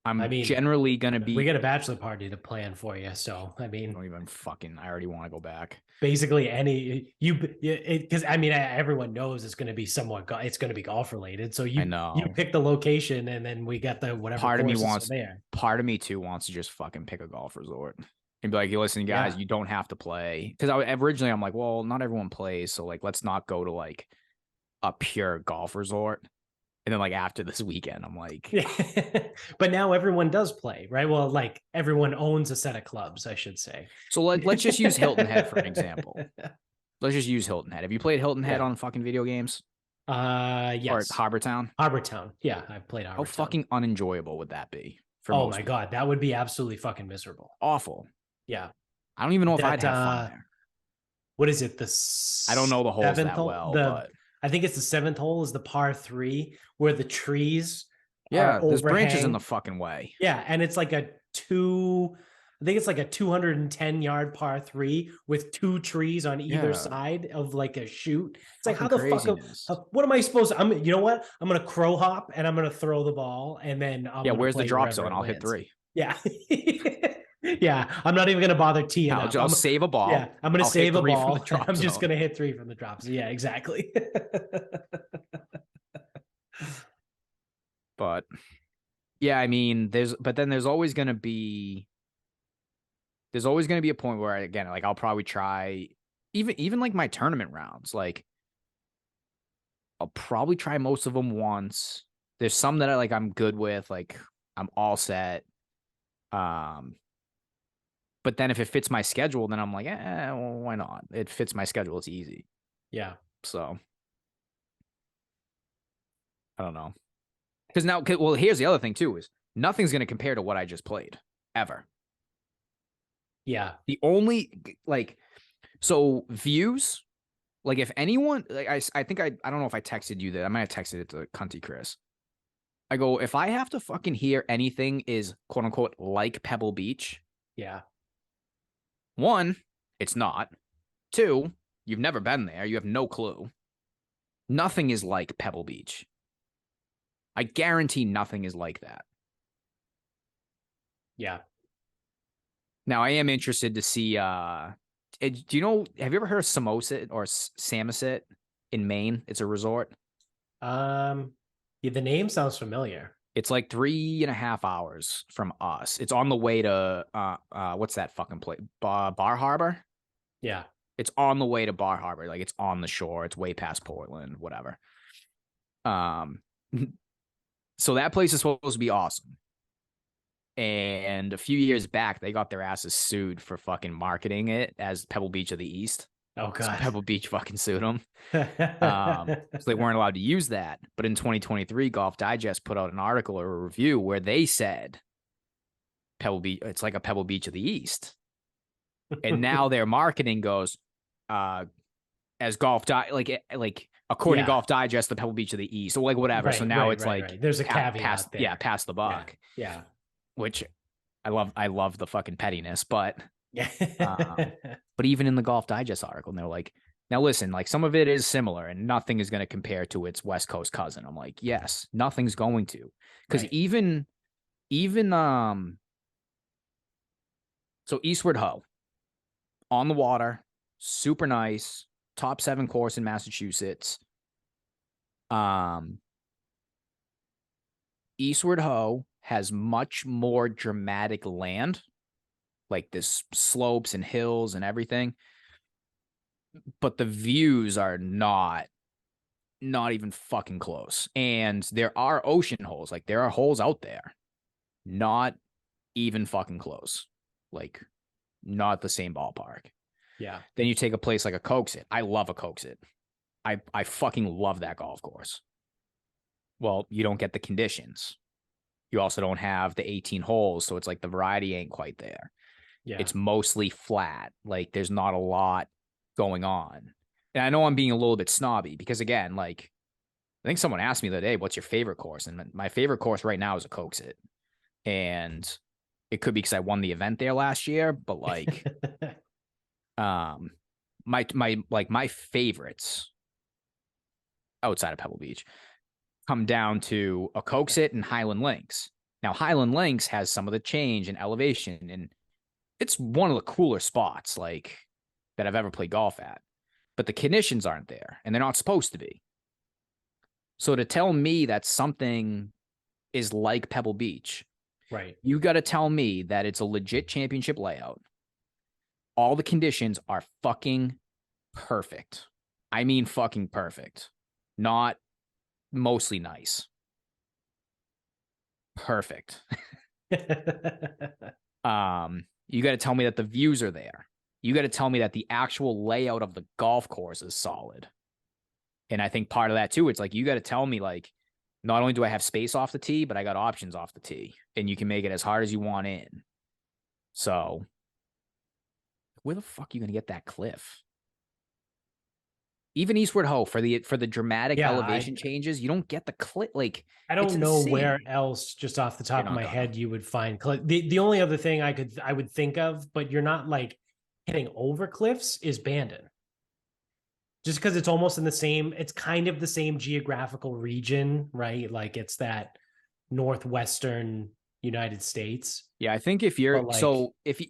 [SPEAKER 1] I
[SPEAKER 2] I'm
[SPEAKER 1] mean,
[SPEAKER 2] generally gonna
[SPEAKER 1] we
[SPEAKER 2] be
[SPEAKER 1] got a bachelor party to plan for you. So I
[SPEAKER 2] I
[SPEAKER 1] mean,
[SPEAKER 2] don't even fucking I already want to go back.
[SPEAKER 1] basically any you because I mean everyone knows it's going to be it's going to be golf related. So
[SPEAKER 2] I
[SPEAKER 1] you
[SPEAKER 2] know.
[SPEAKER 1] pick the location and then we got the whatever
[SPEAKER 2] Part of me
[SPEAKER 1] courses are
[SPEAKER 2] wants
[SPEAKER 1] there.
[SPEAKER 2] part of me too wants to just fucking pick a golf resort and be like, hey, listen, guys,
[SPEAKER 1] Yeah.
[SPEAKER 2] you don't have to play. Because originally I'm like, well, not everyone plays, so like let's not go to like a pure golf resort. And then like after this weekend, I'm like,
[SPEAKER 1] Yeah. But now everyone does play, right? Well, like everyone owns a set of clubs, I should say.
[SPEAKER 2] so let's just use Hilton Head for an example. Let's just use Hilton Head. Have you played Hilton Head
[SPEAKER 1] Yeah.
[SPEAKER 2] on fucking video games or
[SPEAKER 1] Yes.
[SPEAKER 2] Harbor Town?
[SPEAKER 1] Harbor Town. Yeah, I've played
[SPEAKER 2] How
[SPEAKER 1] Harbor Town.
[SPEAKER 2] fucking unenjoyable would that be for
[SPEAKER 1] Oh
[SPEAKER 2] most
[SPEAKER 1] my
[SPEAKER 2] people?
[SPEAKER 1] God, that would be absolutely fucking miserable.
[SPEAKER 2] Awful.
[SPEAKER 1] Yeah.
[SPEAKER 2] I don't even know if I'd
[SPEAKER 1] That
[SPEAKER 2] have fun there.
[SPEAKER 1] what is it? The
[SPEAKER 2] I don't know the holes
[SPEAKER 1] seventh
[SPEAKER 2] that
[SPEAKER 1] hole?
[SPEAKER 2] well, but
[SPEAKER 1] I think it's the seventh hole is the par three where the trees
[SPEAKER 2] Yeah, there's branches in the
[SPEAKER 1] overhang.
[SPEAKER 2] fucking way.
[SPEAKER 1] Yeah, and it's like I think it's like a 210-yard par three with two trees on either
[SPEAKER 2] Yeah,
[SPEAKER 1] side of like a chute. It's like,
[SPEAKER 2] fucking
[SPEAKER 1] how the fuck,
[SPEAKER 2] craziness.
[SPEAKER 1] what am I supposed to, you know what? I'm going to crow hop and I'm going to throw the ball and then I'm
[SPEAKER 2] Yeah,
[SPEAKER 1] going to
[SPEAKER 2] where's the
[SPEAKER 1] play
[SPEAKER 2] drop
[SPEAKER 1] wherever
[SPEAKER 2] zone?
[SPEAKER 1] it
[SPEAKER 2] I'll hit
[SPEAKER 1] lands.
[SPEAKER 2] three.
[SPEAKER 1] Yeah. Yeah. I'm not even going to bother teeing up.
[SPEAKER 2] I'll save a ball.
[SPEAKER 1] Yeah. I'm going to
[SPEAKER 2] I'll hit
[SPEAKER 1] save a
[SPEAKER 2] three from the
[SPEAKER 1] ball and
[SPEAKER 2] drop
[SPEAKER 1] I'm just
[SPEAKER 2] zone.
[SPEAKER 1] going to hit three from the drops. Yeah, exactly.
[SPEAKER 2] But yeah, I mean, there's always gonna be a point where again, like I'll probably try even like my tournament rounds. Like I'll probably try most of them once. There's some that I'm good with, like I'm all set. Um, but then if it fits my schedule, then I'm like, well, why not? It fits my schedule. It's easy.
[SPEAKER 1] Yeah.
[SPEAKER 2] So I don't know. Because now, well, here's the other thing too: is nothing's gonna compare to what I just played ever.
[SPEAKER 1] Yeah.
[SPEAKER 2] The only like so views, like if anyone like I think I don't know if I texted you that. I might have texted it to Cunty Chris. I go, if I have to fucking hear anything is quote unquote like Pebble Beach,
[SPEAKER 1] Yeah.
[SPEAKER 2] one, it's not. Two, you've never been there. You have no clue. Nothing is like Pebble Beach. I guarantee nothing is like that.
[SPEAKER 1] Yeah.
[SPEAKER 2] Now I am interested to see do you know, have you ever heard of Samoset or Samoset in Maine? It's a resort.
[SPEAKER 1] Yeah, the name sounds familiar.
[SPEAKER 2] It's like 3.5 hours from us. It's on the way to what's that fucking place? Bar Harbor?
[SPEAKER 1] Yeah.
[SPEAKER 2] It's on the way to Bar Harbor. Like it's on the shore. It's way past Portland, whatever. Um so that place is supposed to be awesome. And a few years back, they got their asses sued for fucking marketing it as Pebble Beach of the East.
[SPEAKER 1] Oh
[SPEAKER 2] So
[SPEAKER 1] God.
[SPEAKER 2] Pebble Beach fucking sued them. So they weren't allowed to use that. But in 2023, Golf Digest put out an article or a review where they said Pebble Beach, it's like a Pebble Beach of the East. And now their marketing goes as like according to
[SPEAKER 1] Yeah.
[SPEAKER 2] Golf Digest, the Pebble Beach of the East, or like whatever. So now it's like
[SPEAKER 1] Right. There's a caveat there.
[SPEAKER 2] past the
[SPEAKER 1] Yeah.
[SPEAKER 2] buck,
[SPEAKER 1] Yeah.
[SPEAKER 2] which I love the fucking pettiness, but
[SPEAKER 1] Yeah.
[SPEAKER 2] but even in the Golf Digest article, and they're like, now listen, like some of it is similar and nothing is going to compare to its West Coast cousin. I'm like, yes, nothing's going to. Because
[SPEAKER 1] Right.
[SPEAKER 2] even so Eastward Ho on the water, super nice, top 7 course in Massachusetts. Eastward Ho has much more dramatic land, like this slopes and hills and everything. But the views are not even fucking close. And there are ocean holes, like there are holes out there, not even fucking close, like not the same ballpark.
[SPEAKER 1] Yeah.
[SPEAKER 2] Then you take a place like a Coxit. I love a Coxit. I fucking love that golf course. Well, you don't get the conditions. You also don't have the 18 holes, so it's like the variety ain't quite there.
[SPEAKER 1] Yeah.
[SPEAKER 2] It's mostly flat. Like there's not a lot going on. And I know I'm being a little bit snobby because again, like I think someone asked me the other day, what's your favorite course? And my favorite course right now is a Coxit. And it could be because I won the event there last year, but like my favorites outside of Pebble Beach come down to a Coxit and Highland Links. Now Highland Links has some of the change and elevation, and it's one of the cooler spots like that I've ever played golf at. But the conditions aren't there, and they're not supposed to be. So to tell me that something is like Pebble Beach,
[SPEAKER 1] Right.
[SPEAKER 2] you got to tell me that it's a legit championship layout. All the conditions are fucking perfect. I mean, fucking perfect. Not mostly nice. Perfect. You got to tell me that the views are there. You got to tell me that the actual layout of the golf course is solid. And I think part of that too, it's like you got to tell me like not only do I have space off the tee, but I got options off the tee, and you can make it as hard as you want in. So where the fuck are you gonna get that cliff? even Eastward Ho for the dramatic
[SPEAKER 1] Yeah,
[SPEAKER 2] elevation changes, you don't get the clip. Like,
[SPEAKER 1] I
[SPEAKER 2] it's
[SPEAKER 1] don't know where
[SPEAKER 2] insane.
[SPEAKER 1] else, just off the
[SPEAKER 2] You're
[SPEAKER 1] top of
[SPEAKER 2] not
[SPEAKER 1] my
[SPEAKER 2] gonna.
[SPEAKER 1] head, you would find the only other thing I would think of, but you're not like hitting over cliffs, is Bandon. Just because it's almost in the same, it's kind of the same geographical region, right? Like it's that northwestern United States,
[SPEAKER 2] Yeah, I think if you're
[SPEAKER 1] but like
[SPEAKER 2] so if you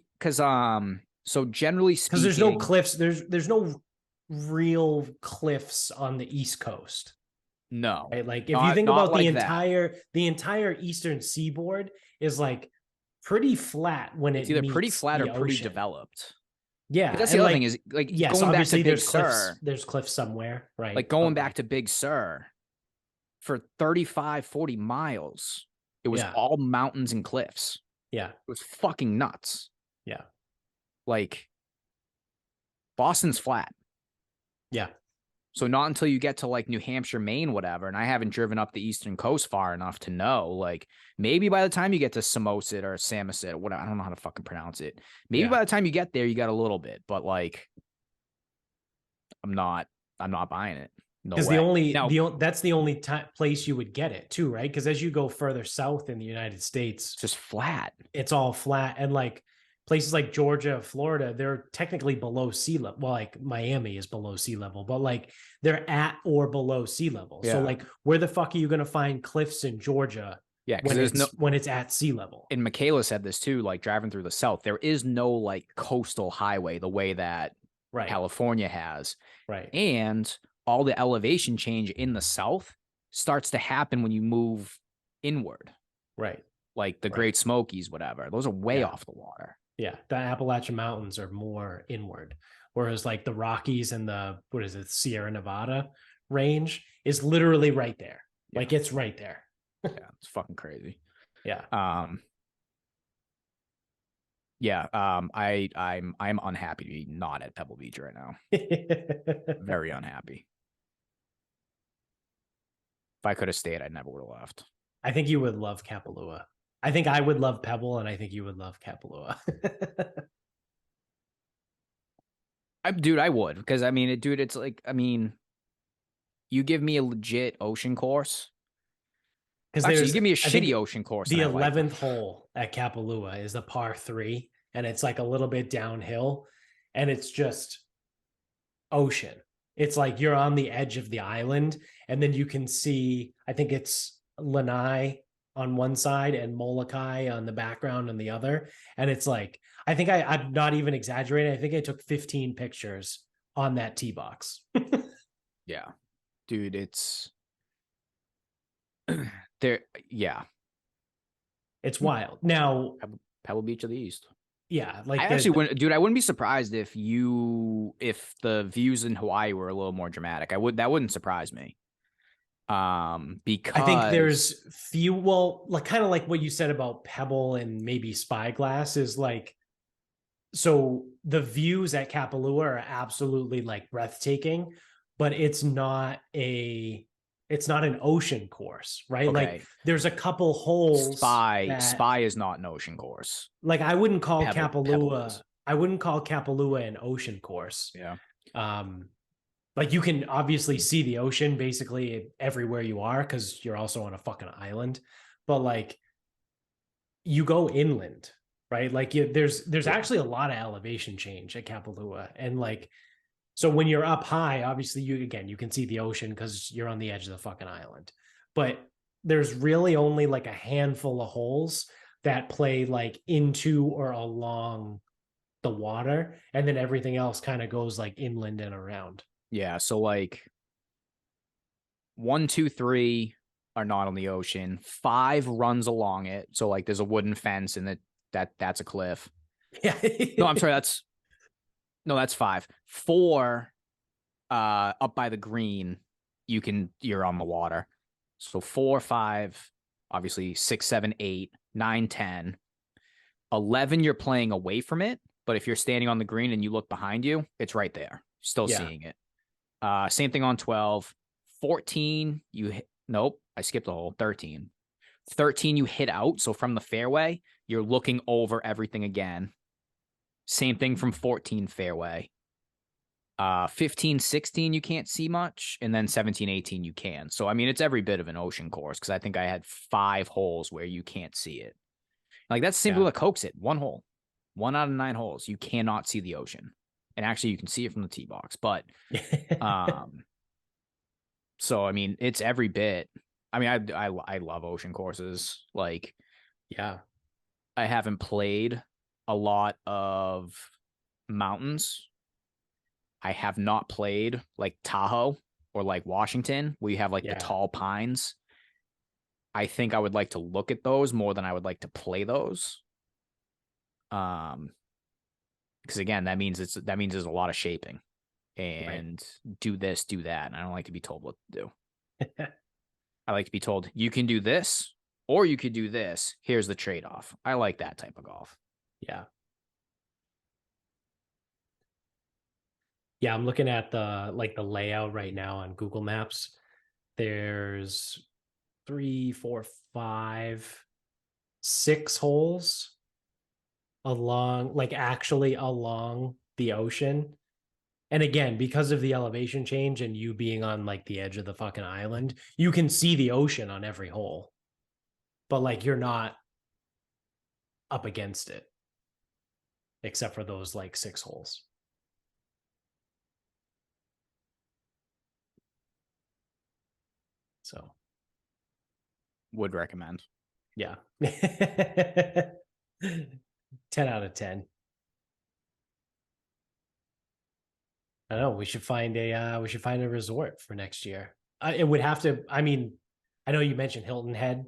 [SPEAKER 2] so generally
[SPEAKER 1] because there's no
[SPEAKER 2] speaking,
[SPEAKER 1] cliffs, there's no real cliffs on the East Coast,
[SPEAKER 2] no,
[SPEAKER 1] right? Like if you
[SPEAKER 2] not
[SPEAKER 1] think
[SPEAKER 2] not
[SPEAKER 1] about
[SPEAKER 2] like that.
[SPEAKER 1] the entire eastern seaboard is like pretty flat when
[SPEAKER 2] It's
[SPEAKER 1] it
[SPEAKER 2] either pretty
[SPEAKER 1] meets
[SPEAKER 2] flat or
[SPEAKER 1] the
[SPEAKER 2] pretty
[SPEAKER 1] ocean.
[SPEAKER 2] developed. Like,
[SPEAKER 1] Yeah,
[SPEAKER 2] that's the
[SPEAKER 1] and
[SPEAKER 2] other thing
[SPEAKER 1] like
[SPEAKER 2] is like
[SPEAKER 1] yes,
[SPEAKER 2] going back to
[SPEAKER 1] obviously
[SPEAKER 2] Big Sur,
[SPEAKER 1] there's cliffs somewhere, right?
[SPEAKER 2] like going
[SPEAKER 1] But
[SPEAKER 2] back
[SPEAKER 1] like
[SPEAKER 2] to Big Sur for 35, 40 miles, it was
[SPEAKER 1] yeah,
[SPEAKER 2] all mountains and cliffs.
[SPEAKER 1] yeah,
[SPEAKER 2] It was fucking nuts.
[SPEAKER 1] yeah,
[SPEAKER 2] Like Boston's flat.
[SPEAKER 1] yeah.
[SPEAKER 2] So not until you get to like New Hampshire, Maine, whatever, and I haven't driven up the eastern coast far enough to know. Like maybe by the time you get to Samoset or Samoset, or whatever, I don't know how to fucking pronounce it. Maybe
[SPEAKER 1] Yeah.
[SPEAKER 2] by the time you get there, you got a little bit, but like I'm not, I'm not buying it. No
[SPEAKER 1] Because
[SPEAKER 2] way. Now
[SPEAKER 1] that's the only place you would get it too, right? Because as you go further south in the United States,
[SPEAKER 2] it's just flat.
[SPEAKER 1] it's all flat, and like places like Georgia, Florida, they're technically below sea level. Well, like Miami is below sea level, but like they're at or below sea level. So
[SPEAKER 2] Yeah.
[SPEAKER 1] like, where the fuck are you going to find cliffs in Georgia
[SPEAKER 2] Yeah. Because there's no,
[SPEAKER 1] when it's at sea level?
[SPEAKER 2] and Michaela said this too, like driving through the South, there is no like coastal highway the way that
[SPEAKER 1] Right,
[SPEAKER 2] California has.
[SPEAKER 1] right,
[SPEAKER 2] And all the elevation change in the South starts to happen when you move inward,
[SPEAKER 1] right,
[SPEAKER 2] like the
[SPEAKER 1] right.
[SPEAKER 2] Great Smokies, whatever. Those are way
[SPEAKER 1] Yeah,
[SPEAKER 2] off the water.
[SPEAKER 1] yeah. The Appalachian Mountains are more inward, whereas like the Rockies and the what is it, Sierra Nevada range is literally right there.
[SPEAKER 2] Yeah.
[SPEAKER 1] Like it's right there.
[SPEAKER 2] Yeah. It's fucking crazy.
[SPEAKER 1] Yeah.
[SPEAKER 2] Um, yeah. I'm unhappy to be not at Pebble Beach right now. Very unhappy. If I could have stayed, I never would have left.
[SPEAKER 1] I think you would love Kapalua. I think I would love Pebble, and I think you would love Kapalua.
[SPEAKER 2] Dude, I would because I mean, dude, it's like I mean, you give me a legit ocean course.
[SPEAKER 1] Because
[SPEAKER 2] Actually, you
[SPEAKER 1] there's,
[SPEAKER 2] give me a
[SPEAKER 1] I think
[SPEAKER 2] shitty ocean course, and
[SPEAKER 1] the
[SPEAKER 2] I like them.
[SPEAKER 1] 11th hole at Kapalua is the par three, and it's like a little bit downhill, and it's just ocean. It's like you're on the edge of the island, and then you can see, I think it's Lanai on one side and Molokai on the background on the other. And it's like, I think I'm not even exaggerating. I think I took 15 pictures on that tee box.
[SPEAKER 2] Yeah, dude, it's there. Yeah,
[SPEAKER 1] It's wild. Now,
[SPEAKER 2] Pebble Beach of the East.
[SPEAKER 1] yeah,
[SPEAKER 2] I
[SPEAKER 1] like
[SPEAKER 2] actually wouldn't, dude. I wouldn't be surprised if the views in Hawaii were a little more dramatic. That wouldn't surprise me.
[SPEAKER 1] I think
[SPEAKER 2] Because
[SPEAKER 1] there's few, well, like kind of like what you said about Pebble and maybe Spyglass is like, so the views at Kapalua are absolutely like breathtaking, but it's not an ocean course, right? Like
[SPEAKER 2] okay,
[SPEAKER 1] there's a couple holes that
[SPEAKER 2] Spy is not an ocean course.
[SPEAKER 1] like
[SPEAKER 2] Pebble is.
[SPEAKER 1] I wouldn't call Kapalua an ocean course.
[SPEAKER 2] Yeah,
[SPEAKER 1] Um like you can obviously see the ocean basically everywhere you are because you're also on a fucking island, but like you go inland, right? Like there's
[SPEAKER 2] yeah,
[SPEAKER 1] actually a lot of elevation change at Kapalua, and like so when you're up high, obviously you can see the ocean because you're on the edge of the fucking island, but there's really only like a handful of holes that play like into or along the water, and then everything else kind of goes like inland and around.
[SPEAKER 2] yeah. So like 1, 2, 3 are not on the ocean. 5 runs along it. So like there's a wooden fence and that's a cliff.
[SPEAKER 1] Yeah.
[SPEAKER 2] No, I'm sorry. That's 5. 4 up by the green, you're on the water. So 4, 5, obviously 6, 7, 8, 9, 10. 11, you're playing away from it. But if you're standing on the green and you look behind you, it's right there. Still
[SPEAKER 1] Yeah.
[SPEAKER 2] seeing it. Same thing on 12. 14, you hit, nope, I skipped a hole. 13. 13, you hit out. So from the fairway, you're looking over everything again. Same thing from 14 fairway. 15, 16, you can't see much. And then 17, 18, you can. So, I mean, it's every bit of an ocean course because I think I had 5 holes where you can't see it. Like, that's simply
[SPEAKER 1] Yeah.
[SPEAKER 2] what Coke's it. 1 hole. 1 out of 9 holes. You cannot see the ocean. And actually, you can see it from the tee box. But, so, I mean, it's every bit. I mean, I love ocean courses. Like,
[SPEAKER 1] Yeah.
[SPEAKER 2] I haven't played a lot of mountains. I have not played like Tahoe or like Washington, where you have like the
[SPEAKER 1] Yeah.
[SPEAKER 2] tall pines. I think I would like to look at those more than I would like to play those. Because again, that means there's a lot of shaping
[SPEAKER 1] Right.
[SPEAKER 2] and do this, do that. And I don't like to be told what to do. I like to be told you can do this or you could do this. Here's the trade-off. I like that type of golf.
[SPEAKER 1] Yeah. Yeah, I'm looking at the layout right now on Google Maps. There's 3, 4, 5, 6 holes along, like actually along the ocean. And again, because of the elevation change and you being on like the edge of the fucking island, you can see the ocean on every hole. But like you're not up against it, except for those like 6 holes. So
[SPEAKER 2] Would recommend.
[SPEAKER 1] yeah. 10 out of 10. I don't know. We should find a resort for next year. It would have to. I mean, I know you mentioned Hilton Head,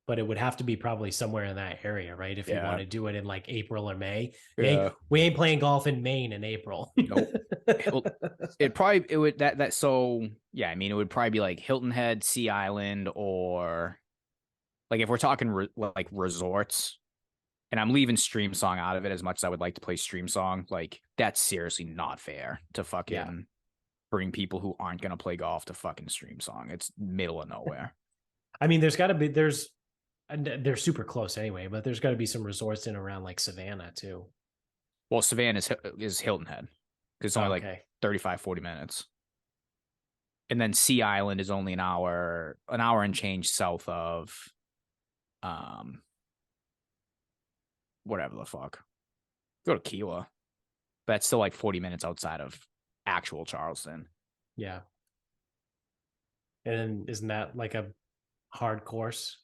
[SPEAKER 1] but it would have to be probably somewhere in that area, right? If you want
[SPEAKER 2] Yeah.
[SPEAKER 1] to do it in like April or May.
[SPEAKER 2] Yeah.
[SPEAKER 1] We ain't playing golf in Maine in April.
[SPEAKER 2] Nope. It would that so yeah, I mean it would probably be like Hilton Head, Sea Island, or like if we're talking like resorts, and I'm leaving Stream Song out of it as much as I would like to play Stream Song, like that's seriously not fair to
[SPEAKER 1] Yeah.
[SPEAKER 2] fucking bring people who aren't gonna play golf to fucking Stream Song. It's middle of nowhere.
[SPEAKER 1] I mean, they're super close anyway, but there's got to be some resorts in around like Savannah too.
[SPEAKER 2] Well, Savannah is Hilton Head because it's only like
[SPEAKER 1] Okay.
[SPEAKER 2] 35, 40 minutes. And then Sea Island is only an hour and change south of whatever the fuck. Go to Kiowa. But that's still like 40 minutes outside of actual Charleston.
[SPEAKER 1] Yeah. And isn't that like a hard course?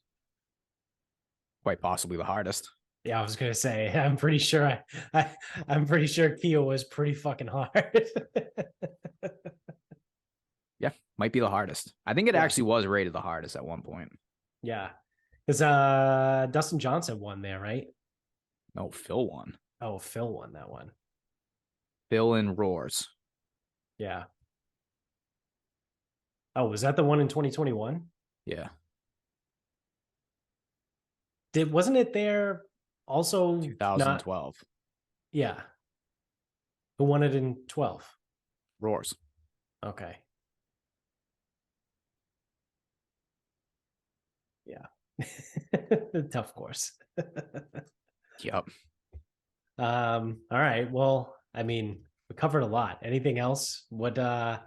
[SPEAKER 2] Quite possibly the hardest.
[SPEAKER 1] Yeah, I was gonna say. I'm pretty sure. I'm pretty sure Kia was pretty fucking hard.
[SPEAKER 2] Yeah, might be the hardest. I think it
[SPEAKER 1] Yeah.
[SPEAKER 2] actually was rated the hardest at one point.
[SPEAKER 1] Yeah, because Dustin Johnson won there, right?
[SPEAKER 2] No, Phil won.
[SPEAKER 1] Oh, Phil won that one.
[SPEAKER 2] Phil and Roars.
[SPEAKER 1] Yeah. Oh, was that the one in 2021?
[SPEAKER 2] Yeah.
[SPEAKER 1] Wasn't it there also not?
[SPEAKER 2] 2012.
[SPEAKER 1] Yeah. Who won it in 12?
[SPEAKER 2] Roars.
[SPEAKER 1] Okay. Yeah. Tough course.
[SPEAKER 2] Yep.
[SPEAKER 1] All right. Well, I mean, we covered a lot. Anything else? I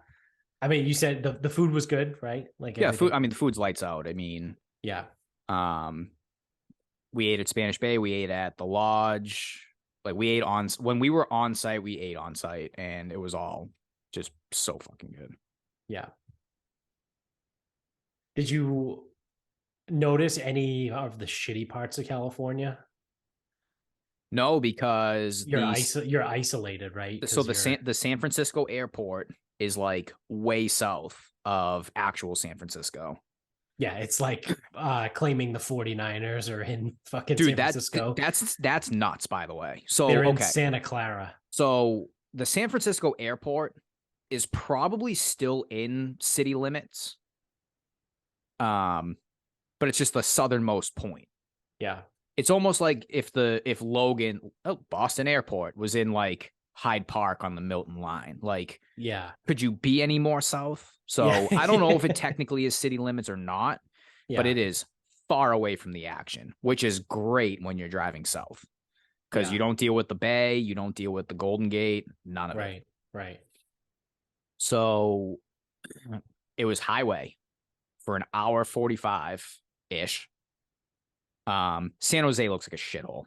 [SPEAKER 1] mean, you said the food was good, right? Like
[SPEAKER 2] Yeah,
[SPEAKER 1] everything.
[SPEAKER 2] food. I mean, the food's lights out. I mean,
[SPEAKER 1] Yeah.
[SPEAKER 2] We ate at Spanish Bay. We ate at the lodge. Like we ate on when we were on site. We ate on site, and it was all just so fucking good.
[SPEAKER 1] Yeah. Did you notice any of the shitty parts of California?
[SPEAKER 2] No, because
[SPEAKER 1] You're isolated, right?
[SPEAKER 2] so
[SPEAKER 1] You're
[SPEAKER 2] the San Francisco airport is like way south of actual San Francisco.
[SPEAKER 1] yeah, it's like claiming the 49ers are in fucking
[SPEAKER 2] Dude,
[SPEAKER 1] San Francisco.
[SPEAKER 2] that's nuts, by the way. So
[SPEAKER 1] They're in
[SPEAKER 2] okay.
[SPEAKER 1] Santa Clara.
[SPEAKER 2] So the San Francisco airport is probably still in city limits. But it's just the southernmost point.
[SPEAKER 1] Yeah.
[SPEAKER 2] It's almost like if Boston Airport was in like Hyde Park on the Milton line. Like,
[SPEAKER 1] Yeah.
[SPEAKER 2] could you be any more south? So
[SPEAKER 1] Yeah.
[SPEAKER 2] I don't know if it technically is city limits or not,
[SPEAKER 1] Yeah.
[SPEAKER 2] but it is far away from the action, which is great when you're driving south because
[SPEAKER 1] Yeah.
[SPEAKER 2] you don't deal with the bay, you don't deal with the Golden Gate, none of it.
[SPEAKER 1] Right. Right.
[SPEAKER 2] So it was highway for an hour 45 ish. San Jose looks like a shithole.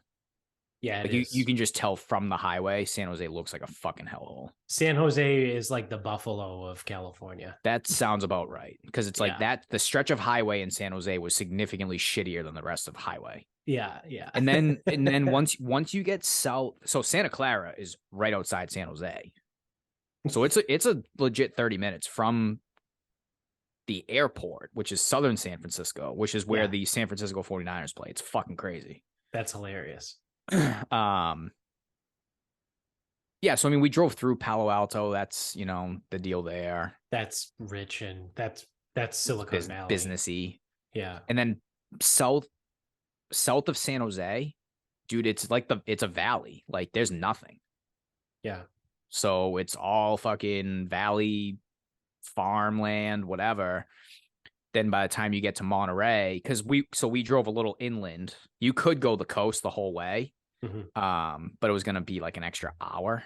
[SPEAKER 1] Yeah, it
[SPEAKER 2] Like you
[SPEAKER 1] is.
[SPEAKER 2] can just tell from the highway, San Jose looks like a fucking hellhole.
[SPEAKER 1] San Jose is like the Buffalo of California.
[SPEAKER 2] That sounds about right because it's like
[SPEAKER 1] Yeah.
[SPEAKER 2] that. The stretch of highway in San Jose was significantly shittier than the rest of highway.
[SPEAKER 1] Yeah. Yeah.
[SPEAKER 2] And then once you get south, so Santa Clara is right outside San Jose. So it's a legit 30 minutes from the airport, which is southern San Francisco, which is where
[SPEAKER 1] Yeah.
[SPEAKER 2] the San Francisco 49ers play. It's fucking crazy.
[SPEAKER 1] That's hilarious.
[SPEAKER 2] um yeah, so I mean we drove through Palo Alto. That's, the deal there.
[SPEAKER 1] That's rich and that's Silicon Valley.
[SPEAKER 2] Businessy.
[SPEAKER 1] Yeah.
[SPEAKER 2] And then south of San Jose, dude, it's a valley. Like there's nothing.
[SPEAKER 1] Yeah.
[SPEAKER 2] So it's all fucking valley, farmland, whatever. Then by the time you get to Monterey, because we drove a little inland. You could go the coast the whole way. But it was gonna be like an extra hour.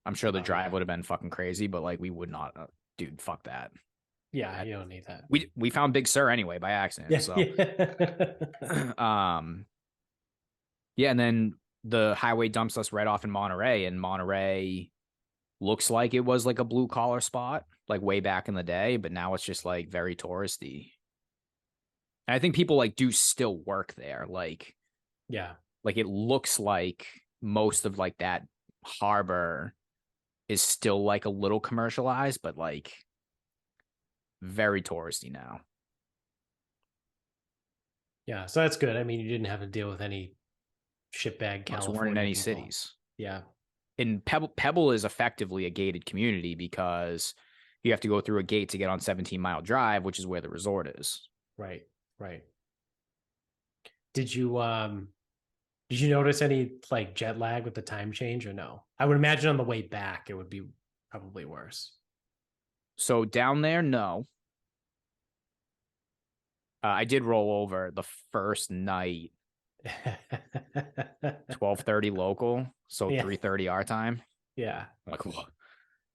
[SPEAKER 2] I'm sure the drive would have been fucking crazy, but like we would not, dude, fuck that.
[SPEAKER 1] Yeah, you don't need that.
[SPEAKER 2] We found Big Sur anyway by accident.
[SPEAKER 1] Yeah.
[SPEAKER 2] So yeah, and then the highway dumps us right off in Monterey, and Monterey looks like it was like a blue collar spot, like way back in the day, but now it's just like very touristy. And I think people like do still work there.
[SPEAKER 1] Yeah.
[SPEAKER 2] Like it looks like most of like that harbor is still like a little commercialized, but like very touristy now.
[SPEAKER 1] Yeah. So that's good. I mean, you didn't have to deal with any shitbag
[SPEAKER 2] Plus, we
[SPEAKER 1] California
[SPEAKER 2] weren't in any
[SPEAKER 1] people.
[SPEAKER 2] cities.
[SPEAKER 1] Yeah.
[SPEAKER 2] And Pebble is effectively a gated community because you have to go through a gate to get on 17 Mile Drive, which is where the resort is.
[SPEAKER 1] Right. Right. Did you notice any like jet lag with the time change or no? I would imagine on the way back it would be probably worse.
[SPEAKER 2] So down there, no. I did roll over the first night, 12:30 local, so
[SPEAKER 1] Yeah.
[SPEAKER 2] 3:30 our time.
[SPEAKER 1] Yeah.
[SPEAKER 2] I'm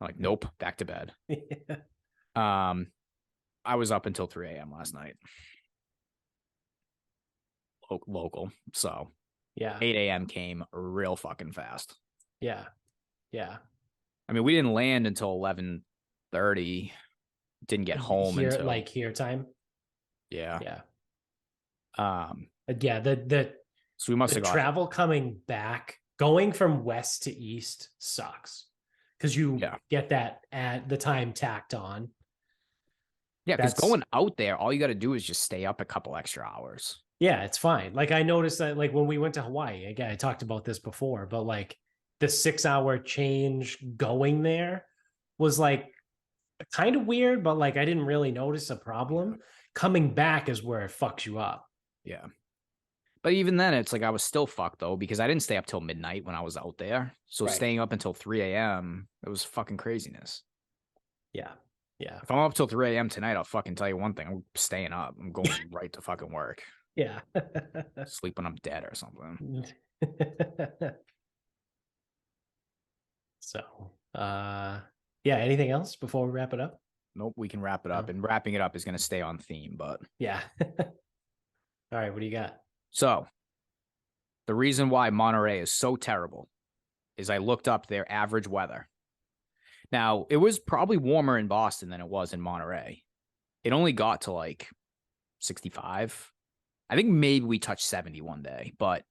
[SPEAKER 2] like, nope, back to bed.
[SPEAKER 1] Yeah.
[SPEAKER 2] I was up until 3 a.m. last night. Local. So
[SPEAKER 1] Yeah.
[SPEAKER 2] 8 a.m. came real fucking fast.
[SPEAKER 1] Yeah. Yeah.
[SPEAKER 2] I mean, we didn't land until 11:30. Didn't get home
[SPEAKER 1] here,
[SPEAKER 2] until
[SPEAKER 1] like here time.
[SPEAKER 2] Yeah.
[SPEAKER 1] Yeah.
[SPEAKER 2] Yeah.
[SPEAKER 1] The
[SPEAKER 2] So we must have got
[SPEAKER 1] travel coming back, going from west to east sucks because you get that at the time tacked on.
[SPEAKER 2] Yeah, because going out there, all you got to do is just stay up a couple extra hours.
[SPEAKER 1] Yeah, it's fine. Like I noticed that like when we went to Hawaii, again, I talked about this before, but like the 6 hour change going there was like kind of weird, but like I didn't really notice a problem. Coming back is where it fucks you up.
[SPEAKER 2] Yeah. But even then, it's like I was still fucked though, because I didn't stay up till midnight when I was out there. So staying up until 3 a.m., it was fucking craziness.
[SPEAKER 1] Yeah. Yeah.
[SPEAKER 2] If I'm up till 3 a.m. tonight, I'll fucking tell you one thing. I'm staying up. I'm going right to fucking work.
[SPEAKER 1] Yeah.
[SPEAKER 2] Sleep when I'm dead or something.
[SPEAKER 1] So, yeah, anything else before we wrap it up?
[SPEAKER 2] Nope, we can wrap it up. And wrapping it up is going to stay on theme, but
[SPEAKER 1] yeah. All right, what do you got?
[SPEAKER 2] So, the reason why Monterey is so terrible is I looked up their average weather. Now, it was probably warmer in Boston than it was in Monterey. It only got to like 65. I think maybe we touched 70 one day, but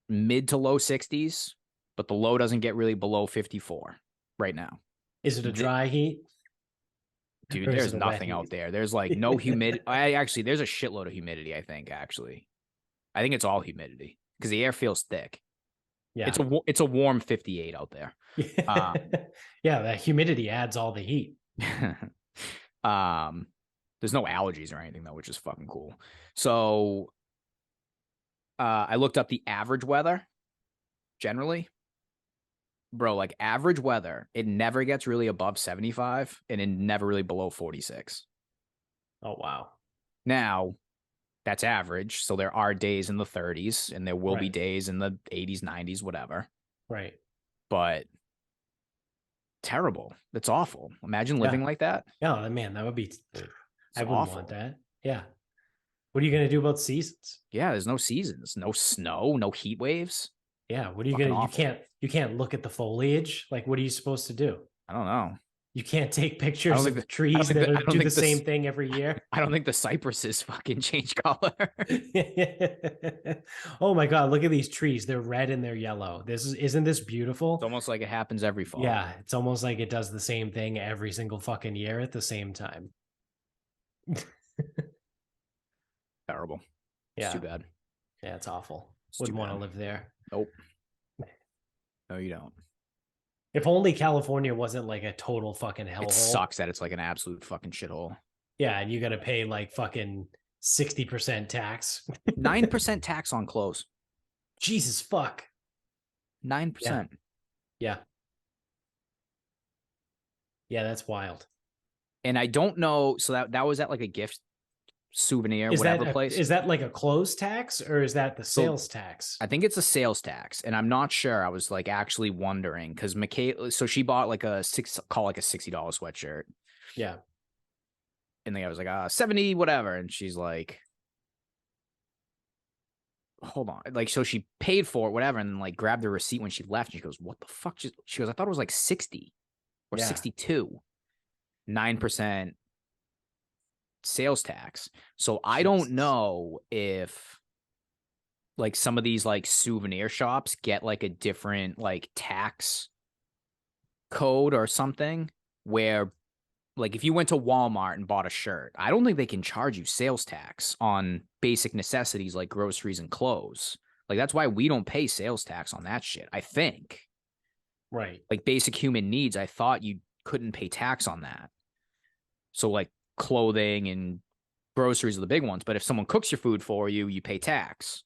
[SPEAKER 2] mid to low 60s, but the low doesn't get really below 54 right now.
[SPEAKER 1] Is it a dry heat?
[SPEAKER 2] Dude, there's nothing out there. There's like no humidity. There's a shitload of humidity, I think, actually. I think it's all humidity because the air feels thick. Yeah. It's a warm 58 out there.
[SPEAKER 1] Yeah, the humidity adds all the heat.
[SPEAKER 2] There's no allergies or anything though, which is fucking cool. So I looked up the average weather generally. Bro, like average weather, it never gets really above 75 and it never really below 46.
[SPEAKER 1] Oh, wow.
[SPEAKER 2] Now, that's average. So there are days in the 30s and there will be days in the 80s, 90s, whatever.
[SPEAKER 1] Right.
[SPEAKER 2] But Terrible. That's awful. Imagine
[SPEAKER 1] Yeah.
[SPEAKER 2] living like that.
[SPEAKER 1] Yeah, man, that would be.
[SPEAKER 2] It's
[SPEAKER 1] I wouldn't want
[SPEAKER 2] awful.
[SPEAKER 1] that. Yeah. What are you gonna do about seasons?
[SPEAKER 2] Yeah, there's no seasons, no snow, no heat waves.
[SPEAKER 1] Yeah. What are you
[SPEAKER 2] Fucking
[SPEAKER 1] gonna?
[SPEAKER 2] awful.
[SPEAKER 1] You can't look at the foliage. Like, what are you supposed to do?
[SPEAKER 2] I don't know.
[SPEAKER 1] You can't take
[SPEAKER 2] I don't
[SPEAKER 1] pictures
[SPEAKER 2] think
[SPEAKER 1] of
[SPEAKER 2] that I don't
[SPEAKER 1] trees
[SPEAKER 2] think
[SPEAKER 1] that
[SPEAKER 2] that I don't
[SPEAKER 1] do the
[SPEAKER 2] think
[SPEAKER 1] same
[SPEAKER 2] this
[SPEAKER 1] thing every year.
[SPEAKER 2] I don't think the cypresses fucking change color.
[SPEAKER 1] Oh my God, look at these trees. They're red and they're yellow. Isn't this
[SPEAKER 2] It's
[SPEAKER 1] beautiful?
[SPEAKER 2] almost like it happens every fall.
[SPEAKER 1] Yeah, it's almost like it does the same thing every single fucking year at the same time.
[SPEAKER 2] Terrible. It's too
[SPEAKER 1] Yeah,
[SPEAKER 2] bad.
[SPEAKER 1] yeah, it's awful.
[SPEAKER 2] It's too
[SPEAKER 1] Wouldn't want to
[SPEAKER 2] bad.
[SPEAKER 1] live there.
[SPEAKER 2] Nope. No, you don't.
[SPEAKER 1] If only California wasn't like a total fucking
[SPEAKER 2] It
[SPEAKER 1] hellhole.
[SPEAKER 2] sucks that it's like an absolute fucking shithole.
[SPEAKER 1] Yeah, and you got to pay like fucking 60% tax.
[SPEAKER 2] 9% tax on clothes.
[SPEAKER 1] Jesus fuck.
[SPEAKER 2] 9%.
[SPEAKER 1] Yeah. Yeah, that's wild.
[SPEAKER 2] And I don't know. So that was at like a gift souvenir,
[SPEAKER 1] Is
[SPEAKER 2] whatever place.
[SPEAKER 1] is that like a clothes tax or is that the
[SPEAKER 2] So
[SPEAKER 1] sales tax?
[SPEAKER 2] I think it's a sales tax, and I'm not sure. I was like actually wondering because Michaela, so she bought like a $60 sweatshirt,
[SPEAKER 1] Yeah.
[SPEAKER 2] and then I was like, 70, whatever. And she's like, hold on. Like, so she paid for it, whatever, and then like grabbed the receipt when she left. And she goes, what the fuck? She goes, I thought it was like 60 or
[SPEAKER 1] Yeah.
[SPEAKER 2] 62, 9% sales tax. So I
[SPEAKER 1] Jesus.
[SPEAKER 2] don't know if like some of these like souvenir shops get like a different like tax code or something where like if you went to Walmart and bought a shirt, I don't think they can charge you sales tax on basic necessities like groceries and clothes. Like that's why we don't pay sales tax on that shit. I think
[SPEAKER 1] Right.
[SPEAKER 2] like basic human needs, I thought you couldn't pay tax on that. So like clothing and groceries are the big ones, but if someone cooks your food for you, you pay tax.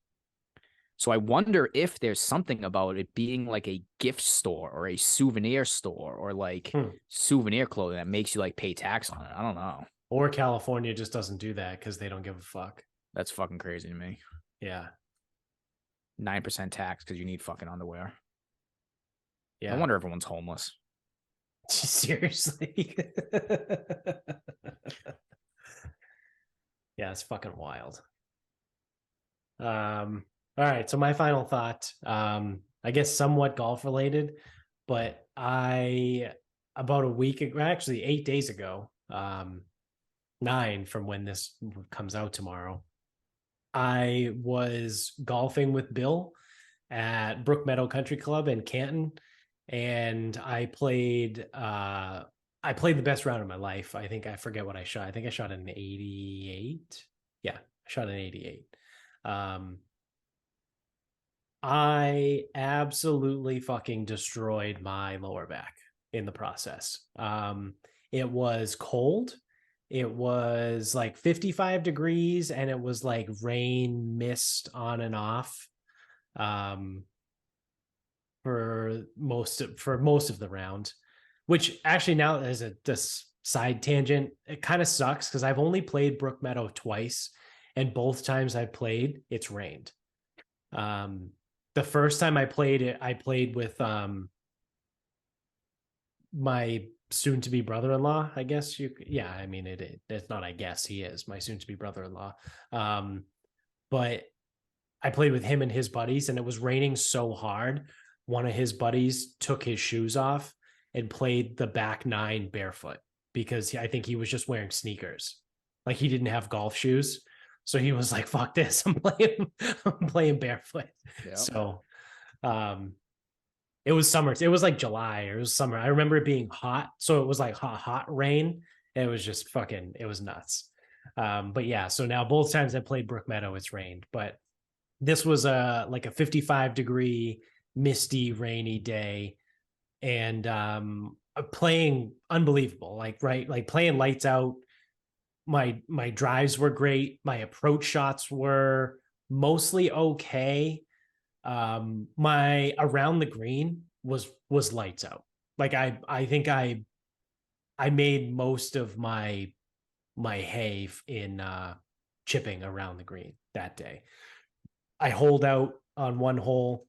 [SPEAKER 2] So I wonder if there's something about it being like a gift store or a souvenir store or like souvenir clothing that makes you like pay tax on it. I don't know.
[SPEAKER 1] Or California just doesn't do that because they don't give a fuck.
[SPEAKER 2] That's fucking crazy to me.
[SPEAKER 1] Yeah.
[SPEAKER 2] 9% tax because you need fucking underwear.
[SPEAKER 1] Yeah.
[SPEAKER 2] I wonder if everyone's homeless.
[SPEAKER 1] Seriously. Yeah, it's fucking wild. All right, so my final thought, I guess somewhat golf related, but I about a week ago, actually 8 days ago, 9 from when this comes out tomorrow, I was golfing with Bill at Brook Meadow Country Club in Canton, and I played the best round of my life. I think I forget what I shot. I think I shot an 88. Yeah, I shot an 88. I absolutely fucking destroyed my lower back in the process. It was cold. It was like 55 degrees and it was like rain, mist on and off. For most of the round, which actually now as a this side tangent, it kind of sucks because I've only played Brook Meadow twice, and both times I played, it's rained. The first time I played it, I played with my soon-to-be brother-in-law. I guess yeah. I mean, it's not. I guess he is my soon-to-be brother-in-law. But I played with him and his buddies, and it was raining so hard. One of his buddies took his shoes off and played the back nine barefoot because I think he was just wearing sneakers. Like he didn't have golf shoes. So he was like, fuck this. I'm playing barefoot. Yep. So it was summer. It was like July or it was summer. I remember it being hot. So it was like hot rain. And it was just fucking, it was nuts. But yeah, so now both times I played Brook Meadow, it's rained. But this was like a 55-degree, misty, rainy day. And playing unbelievable. Like playing lights out. My drives were great. My approach shots were mostly okay. My around the green was lights out. Like I think I made most of my hay in chipping around the green that day. I holed out on one hole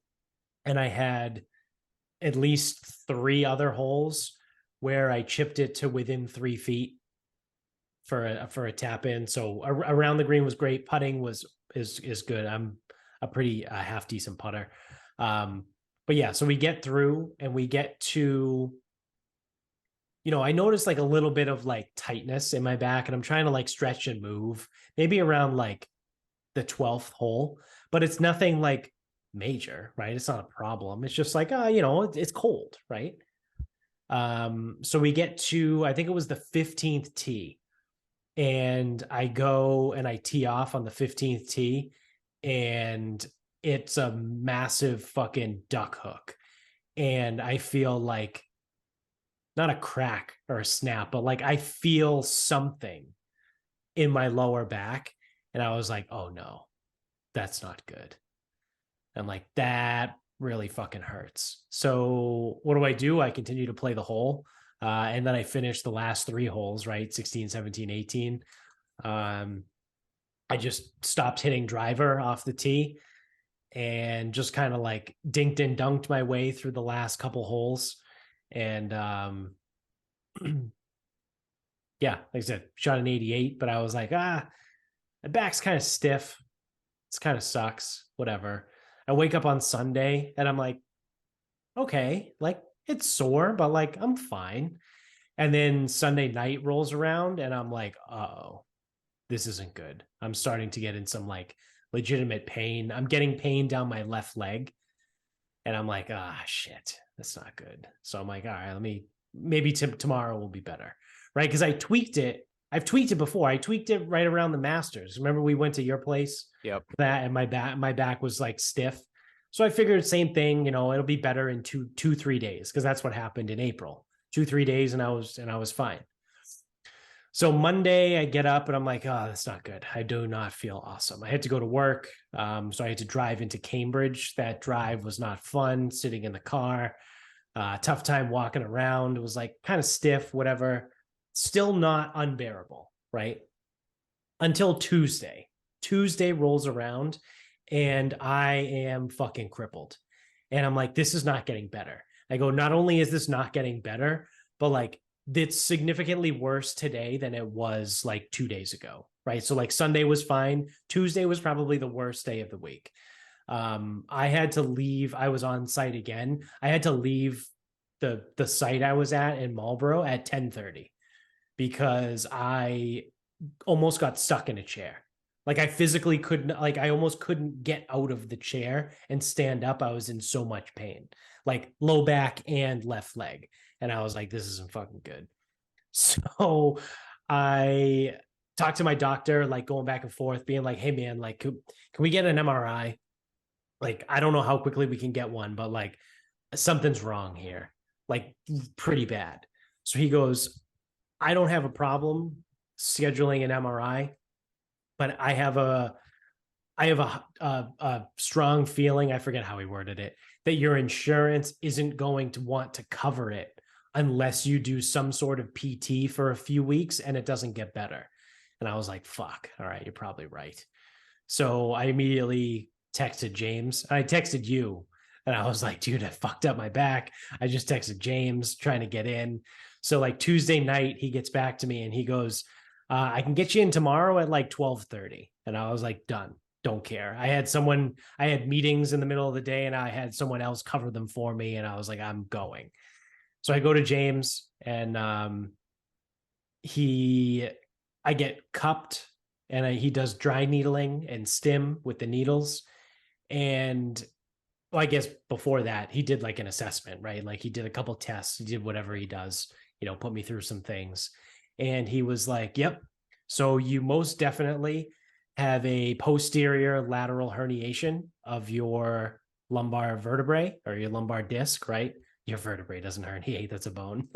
[SPEAKER 1] and I had at least 3 other holes where I chipped it to within 3 feet for a tap in. So around the green was great. Putting is good. I'm a pretty half decent putter. But yeah, so we get through and we get to, I noticed like a little bit of like tightness in my back, and I'm trying to like stretch and move, maybe around like the 12th hole, but it's nothing like major, right? It's not a problem. It's just like, it's cold, right? So we get to, I think it was the 15th tee, and I go and I tee off on the 15th tee, and it's a massive fucking duck hook. And I feel like not a crack or a snap, but like I feel something in my lower back. And I was like, oh no, that's not good. I'm like, that really fucking hurts. So what do? I continue to play the hole. And then I finished the last 3 holes, right? 16, 17, 18. I just stopped hitting driver off the tee and just kind of like dinked and dunked my way through the last couple holes. And yeah, like I said, shot an 88, but I was like, my back's kind of stiff. It's kind of sucks. Whatever. I wake up on Sunday and I'm like, okay, like it's sore, but like I'm fine. And then Sunday night rolls around and I'm like, oh, this isn't good. I'm starting to get in some like legitimate pain. I'm getting pain down my left leg. And I'm like, shit, that's not good. So I'm like, all right, maybe tomorrow will be better. Right. Because I've tweaked it before. I tweaked it right around the Masters. Remember we went to your place?
[SPEAKER 2] Yep.
[SPEAKER 1] That, and my back was like stiff. So I figured same thing, it'll be better in 3 days, because that's what happened in April. 2-3 days and I was fine. So Monday I get up and I'm like, oh, that's not good. I do not feel awesome. I had to go to work. So I had to drive into Cambridge. That drive was not fun, sitting in the car. Tough time walking around. It was like kind of stiff, whatever. Still not unbearable, right? Until Tuesday. Tuesday rolls around and I am fucking crippled. And I'm like, this is not getting better. I go, not only is this not getting better, but like it's significantly worse today than it was like 2 days ago, right? So like Sunday was fine. Tuesday was probably the worst day of the week. I had to leave. I was on site again. I had to leave the site I was at in Marlboro at 10:30 because I almost got stuck in a chair. Like I physically couldn't, like I almost couldn't get out of the chair and stand up. I was in so much pain, like low back and left leg. And I was like, this isn't fucking good. So I talked to my doctor, like going back and forth, being like, hey man, like, can we get an MRI? Like, I don't know how quickly we can get one, but like something's wrong here, like pretty bad. So he goes, I don't have a problem scheduling an MRI, but I have a strong feeling, I forget how he worded it, that your insurance isn't going to want to cover it unless you do some sort of PT for a few weeks and it doesn't get better. And I was like, fuck, all right, you're probably right. So I immediately texted James. I texted you and I was like, dude, I fucked up my back. I just texted James trying to get in. So like Tuesday night, he gets back to me and he goes, I can get you in tomorrow at like 12:30. And I was like, done. Don't care. I had meetings in the middle of the day and I had someone else cover them for me. And I was like, I'm going. So I go to James and I get cupped and he does dry needling and stim with the needles. And well, I guess before that, he did like an assessment, right? Like he did a couple tests, he did whatever he does, put me through some things. And he was like, yep. So you most definitely have a posterior lateral herniation of your lumbar vertebrae or your lumbar disc, right? Your vertebrae doesn't herniate, that's a bone.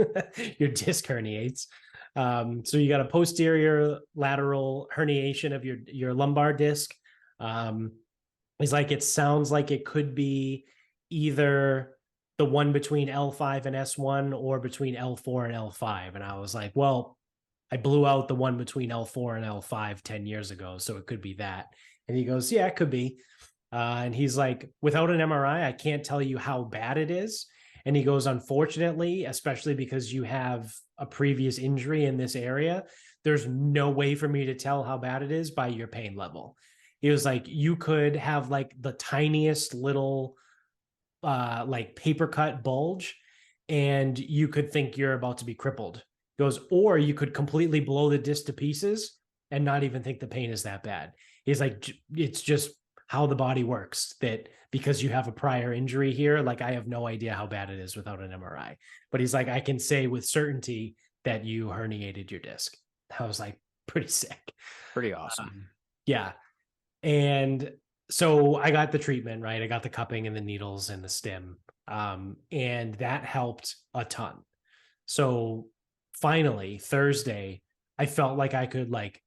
[SPEAKER 1] Your disc herniates. So you got a posterior lateral herniation of your lumbar disc. It's like, it sounds like it could be either the one between L5 and S1 or between L4 and L5. And I was like, well, I blew out the one between L4 and L5 10 years ago, so it could be that. And he goes, yeah, it could be. And he's like, without an MRI, I can't tell you how bad it is. And he goes, unfortunately, especially because you have a previous injury in this area, there's no way for me to tell how bad it is by your pain level. He was like, you could have like the tiniest little like paper cut bulge, and you could think you're about to be crippled. He goes, or you could completely blow the disc to pieces and not even think the pain is that bad. He's like, it's just how the body works, that because you have a prior injury here, like I have no idea how bad it is without an MRI. But he's like, I can say with certainty that you herniated your disc. I was like, pretty sick.
[SPEAKER 2] Pretty awesome.
[SPEAKER 1] Yeah. And so I got the treatment, right? I got the cupping and the needles and the stim. And that helped a ton. So finally, Thursday, I felt like I could like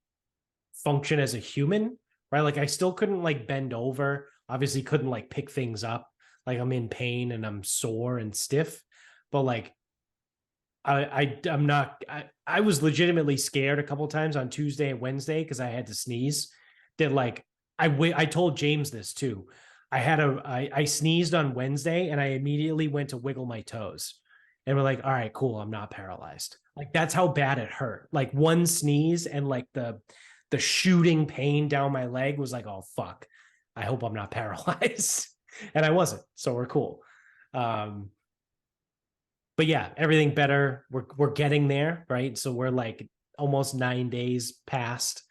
[SPEAKER 1] function as a human, right? Like I still couldn't like bend over, obviously couldn't like pick things up. Like I'm in pain and I'm sore and stiff, but like I'm not, I was legitimately scared a couple times on Tuesday and Wednesday because I had to sneeze. That like, I told James this too. I sneezed on Wednesday and I immediately went to wiggle my toes. And we're like, all right, cool. I'm not paralyzed. Like that's how bad it hurt. Like one sneeze and like the shooting pain down my leg was like, oh fuck. I hope I'm not paralyzed. And I wasn't. So we're cool. But yeah, everything better. We're getting there, right? So we're like almost 9 days past.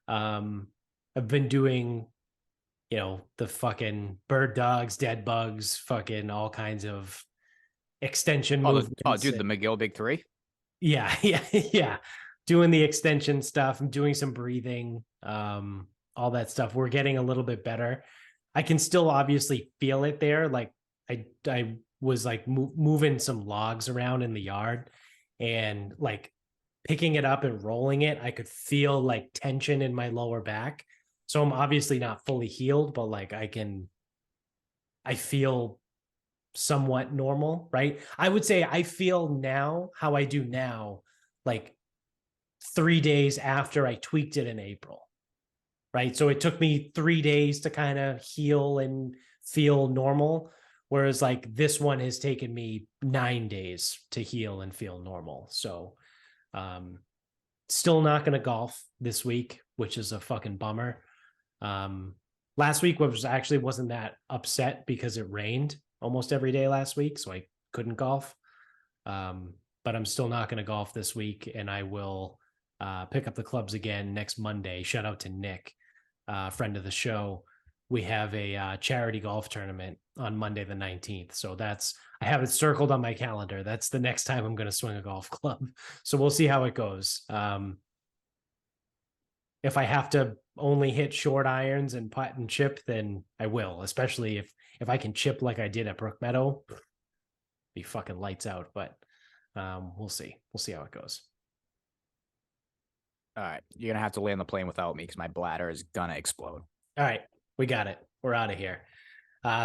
[SPEAKER 1] I've been doing, the fucking bird dogs, dead bugs, fucking all kinds of extension movements.
[SPEAKER 2] Dude, the McGill Big Three.
[SPEAKER 1] Yeah, yeah. Doing the extension stuff. I'm doing some breathing, all that stuff. We're getting a little bit better. I can still obviously feel it there. Like I was like moving some logs around in the yard and like picking it up and rolling it. I could feel like tension in my lower back. So I'm obviously not fully healed, but like I feel somewhat normal, right? I would say I feel now how I do now, like 3 days after I tweaked it in April, right? So it took me 3 days to kind of heal and feel normal. Whereas like this one has taken me 9 days to heal and feel normal. So still not going to golf this week, which is a fucking bummer. Last week wasn't that upset because it rained almost every day last week. So I couldn't golf. But I'm still not going to golf this week. And I will pick up the clubs again next Monday. Shout out to Nick, friend of the show. We have a charity golf tournament on Monday the 19th. So I have it circled on my calendar. That's the next time I'm going to swing a golf club. So we'll see how it goes. If I have to only hit short irons and putt and chip, then I will, especially if I can chip like I did at Brook Meadow, be fucking lights out, but we'll see. We'll see how it goes.
[SPEAKER 2] All right. You're going to have to land the plane without me because my bladder is going to explode.
[SPEAKER 1] All right. We got it. We're out of here.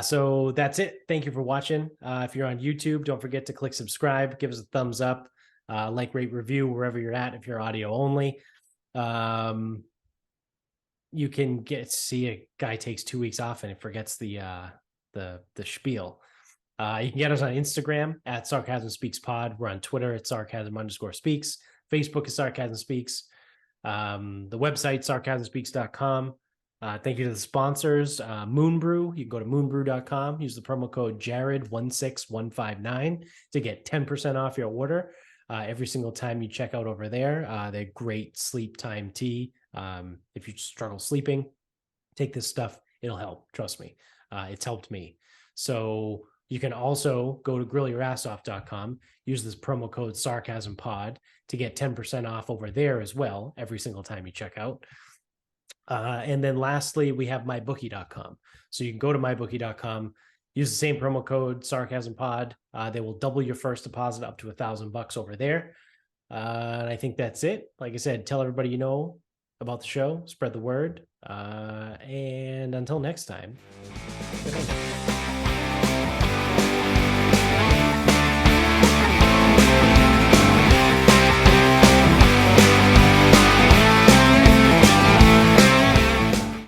[SPEAKER 1] So that's it. Thank you for watching. If you're on YouTube, don't forget to click subscribe, give us a thumbs up, like, rate, review wherever you're at. If you're audio only, you can see a guy takes 2 weeks off and it forgets the spiel. You can get us on Instagram at Sarcasm Speaks Pod. We're on Twitter at Sarcasm_speaks. Facebook is Sarcasm Speaks. The website, sarcasmspeaks.com. Thank you to the sponsors, Moonbrew. You can go to moonbrew.com, use the promo code Jared16159 to get 10% off your order every single time you check out over there. They're great sleep time tea. If you struggle sleeping, take this stuff. It'll help. Trust me. It's helped me. So you can also go to grillyourassoff.com, use this promo code SarcasmPod to get 10% off over there as well every single time you check out. And then lastly, we have mybookie.com. So you can go to mybookie.com, use the same promo code SarcasmPod. They will double your first deposit up to $1,000 over there. And I think that's it. Like I said, tell everybody you know about the show, spread the word. And until next time.